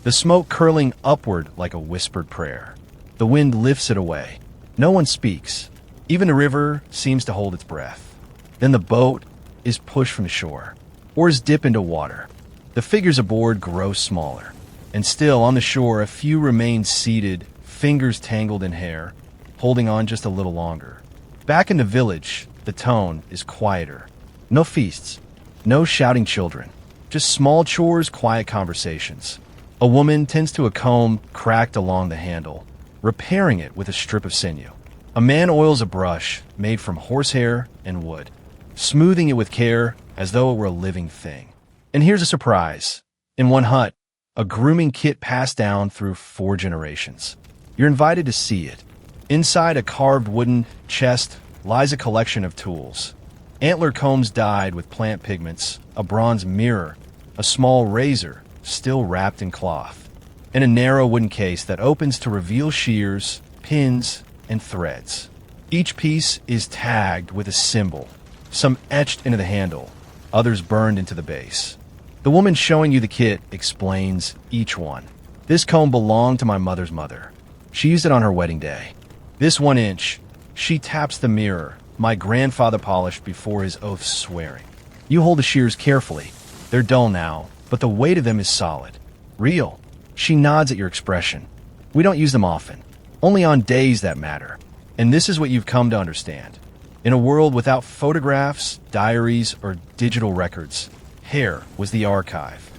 the smoke curling upward like a whispered prayer. The wind lifts it away. No one speaks. Even the river seems to hold its breath. Then the boat is pushed from the shore. Oars dip into water. The figures aboard grow smaller. And still on the shore, a few remain seated, fingers tangled in hair, holding on just a little longer. Back in the village, the tone is quieter. No feasts, no shouting children, just small chores, quiet conversations. A woman tends to a comb cracked along the handle, repairing it with a strip of sinew. A man oils a brush made from horsehair and wood, smoothing it with care as though it were a living thing. And here's a surprise. In one hut, a grooming kit passed down through 4 generations. You're invited to see it. Inside a carved wooden chest lies a collection of tools. Antler combs dyed with plant pigments, a bronze mirror, a small razor still wrapped in cloth, and a narrow wooden case that opens to reveal shears, pins, and threads. Each piece is tagged with a symbol, some etched into the handle, others burned into the base. The woman showing you the kit explains each one. "This comb belonged to my mother's mother. She used it on her wedding day. This 1 inch, she taps the mirror my grandfather polished before his oath swearing." You hold the shears carefully. They're dull now, but the weight of them is solid. Real. She nods at your expression. "We don't use them often. Only on days that matter." And this is what you've come to understand. In a world without photographs, diaries, or digital records, hair was the archive.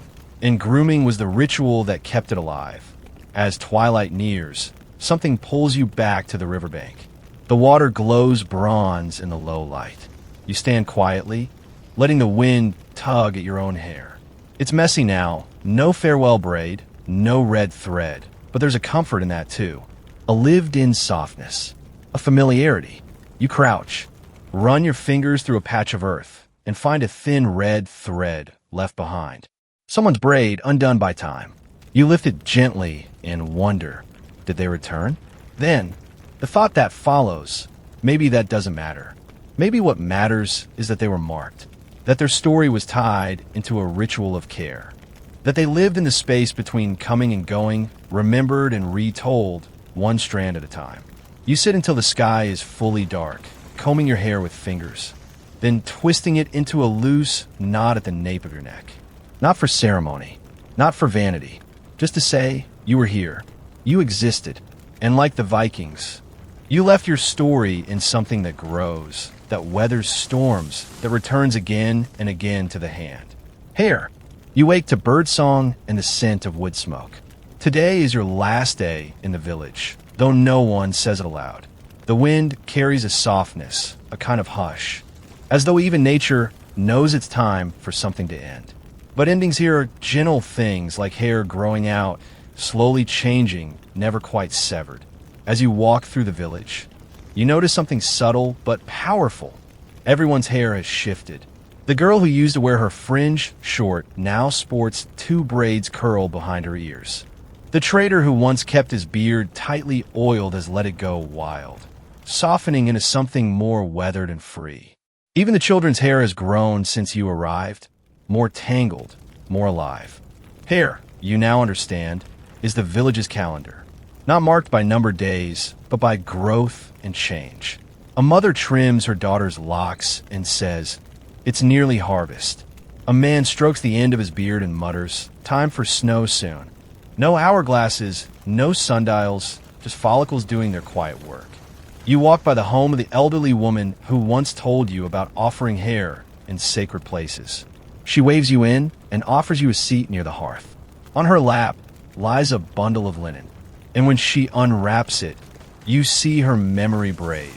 And grooming was the ritual that kept it alive. As twilight nears, something pulls you back to the riverbank. The water glows bronze in the low light. You stand quietly, letting the wind tug at your own hair. It's messy now, no farewell braid, no red thread, but there's a comfort in that too. A lived-in softness. A familiarity. You crouch, run your fingers through a patch of earth, and find a thin red thread left behind. Someone's braid undone by time. You lift it gently and wonder, did they return? Then, the thought that follows, maybe that doesn't matter. Maybe what matters is that they were marked, that their story was tied into a ritual of care, that they lived in the space between coming and going, remembered and retold, one strand at a time. You sit until the sky is fully dark, combing your hair with fingers, then twisting it into a loose knot at the nape of your neck. Not for ceremony, not for vanity, just to say you were here, you existed, and like the Vikings, you left your story in something that grows, that weathers storms, that returns again and again to the hand. Hair. You wake to birdsong and the scent of wood smoke. Today is your last day in the village, though no one says it aloud. The wind carries a softness, a kind of hush, as though even nature knows it's time for something to end. But endings here are gentle things like hair growing out, slowly changing, never quite severed. As you walk through the village, you notice something subtle but powerful. Everyone's hair has shifted. The girl who used to wear her fringe short now sports 2 braids curled behind her ears. The trader who once kept his beard tightly oiled has let it go wild, softening into something more weathered and free. Even the children's hair has grown since you arrived, more tangled, more alive. Hair, you now understand, is the village's calendar, not marked by numbered days, but by growth and change. A mother trims her daughter's locks and says, "It's nearly harvest." A man strokes the end of his beard and mutters, "Time for snow soon." No hourglasses, no sundials, just follicles doing their quiet work. You walk by the home of the elderly woman who once told you about offering hair in sacred places. She waves you in and offers you a seat near the hearth. On her lap lies a bundle of linen, and when she unwraps it, you see her memory braid,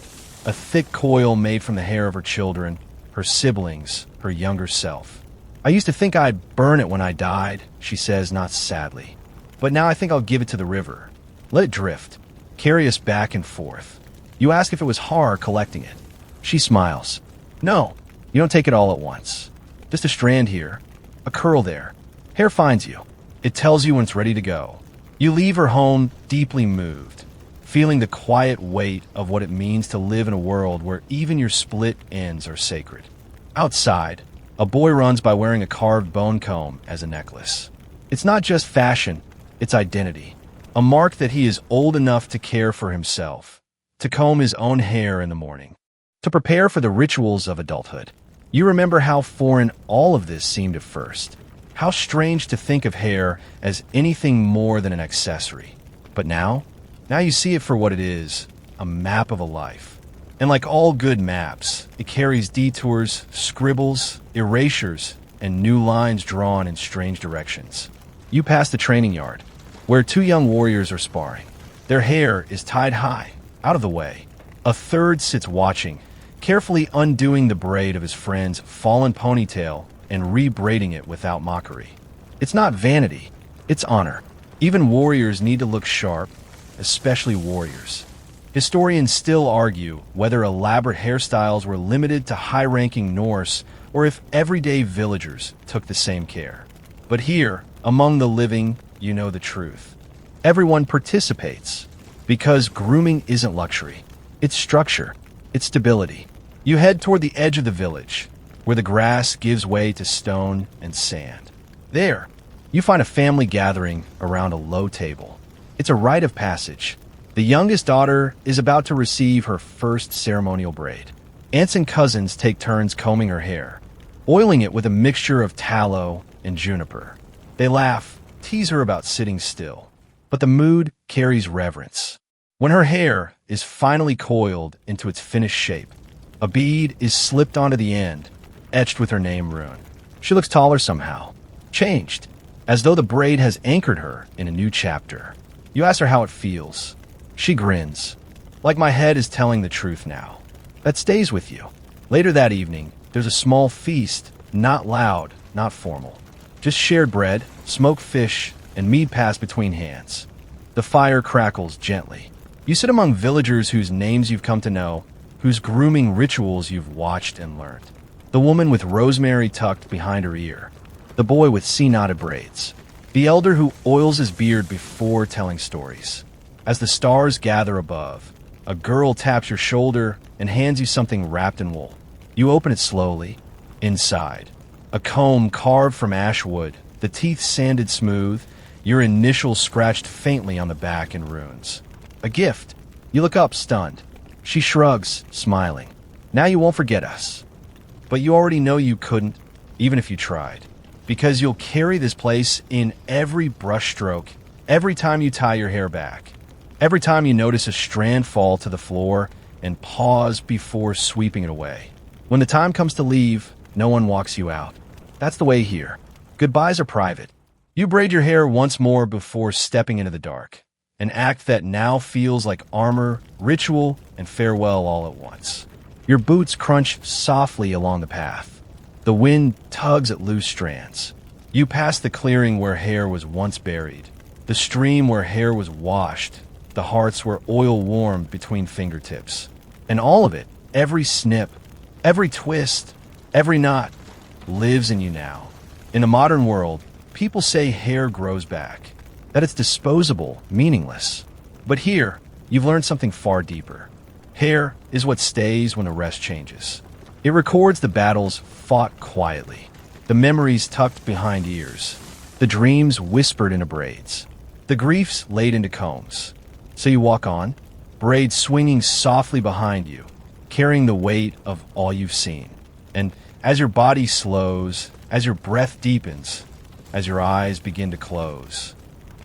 a thick coil made from the hair of her children, her siblings, her younger self. "I used to think I'd burn it when I died," she says, not sadly. "But now I think I'll give it to the river. Let it drift, carry us back and forth." You ask if it was hard collecting it. She smiles. "No, you don't take it all at once. Just a strand here, a curl there. Hair finds you. It tells you when it's ready to go." You leave her home deeply moved, feeling the quiet weight of what it means to live in a world where even your split ends are sacred. Outside, a boy runs by wearing a carved bone comb as a necklace. It's not just fashion, it's identity. A mark that he is old enough to care for himself, to comb his own hair in the morning, to prepare for the rituals of adulthood. You remember how foreign all of this seemed at first. How strange to think of hair as anything more than an accessory. But now you see it for what it is, a map of a life. And like all good maps, it carries detours, scribbles, erasures, and new lines drawn in strange directions. You pass the training yard, where 2 young warriors are sparring. Their hair is tied high, out of the way. A third sits watching, carefully undoing the braid of his friend's fallen ponytail and re-braiding it without mockery. It's not vanity, it's honor. Even warriors need to look sharp, especially warriors. Historians still argue whether elaborate hairstyles were limited to high-ranking Norse or if everyday villagers took the same care. But here, among the living, you know the truth. Everyone participates, because grooming isn't luxury. It's structure, it's stability. You head toward the edge of the village, where the grass gives way to stone and sand. There, you find a family gathering around a low table. It's a rite of passage. The youngest daughter is about to receive her first ceremonial braid. Aunts and cousins take turns combing her hair, oiling it with a mixture of tallow and juniper. They laugh, tease her about sitting still, but the mood carries reverence. When her hair is finally coiled into its finished shape, a bead is slipped onto the end, etched with her name rune. She looks taller somehow, changed, as though the braid has anchored her in a new chapter. You ask her how it feels. She grins, like my head is telling the truth now. That stays with you. Later that evening, there's a small feast, not loud, not formal. Just shared bread, smoked fish, and mead passed between hands. The fire crackles gently. You sit among villagers whose names you've come to know, whose grooming rituals you've watched and learned. The woman with rosemary tucked behind her ear. The boy with sea-knotted braids. The elder who oils his beard before telling stories. As the stars gather above, a girl taps your shoulder and hands you something wrapped in wool. You open it slowly. Inside, a comb carved from ash wood, the teeth sanded smooth, your initials scratched faintly on the back in runes. A gift. You look up, stunned. She shrugs, smiling. Now you won't forget us. But you already know you couldn't, even if you tried. Because you'll carry this place in every brushstroke, every time you tie your hair back, every time you notice a strand fall to the floor and pause before sweeping it away. When the time comes to leave, no one walks you out. That's the way here. Goodbyes are private. You braid your hair once more before stepping into the dark. An act that now feels like armor, ritual, and farewell all at once. Your boots crunch softly along the path. The wind tugs at loose strands. You pass the clearing where hair was once buried, the stream where hair was washed, the hearts where oil warmed between fingertips. And all of it, every snip, every twist, every knot, lives in you now. In the modern world, people say hair grows back, that it's disposable, meaningless. But here, you've learned something far deeper. Hair is what stays when the rest changes. It records the battles fought quietly, the memories tucked behind ears, the dreams whispered into braids, the griefs laid into combs. So you walk on, braids swinging softly behind you, carrying the weight of all you've seen. And as your body slows, as your breath deepens, as your eyes begin to close,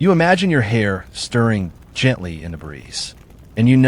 you imagine your hair stirring gently in the breeze. And you know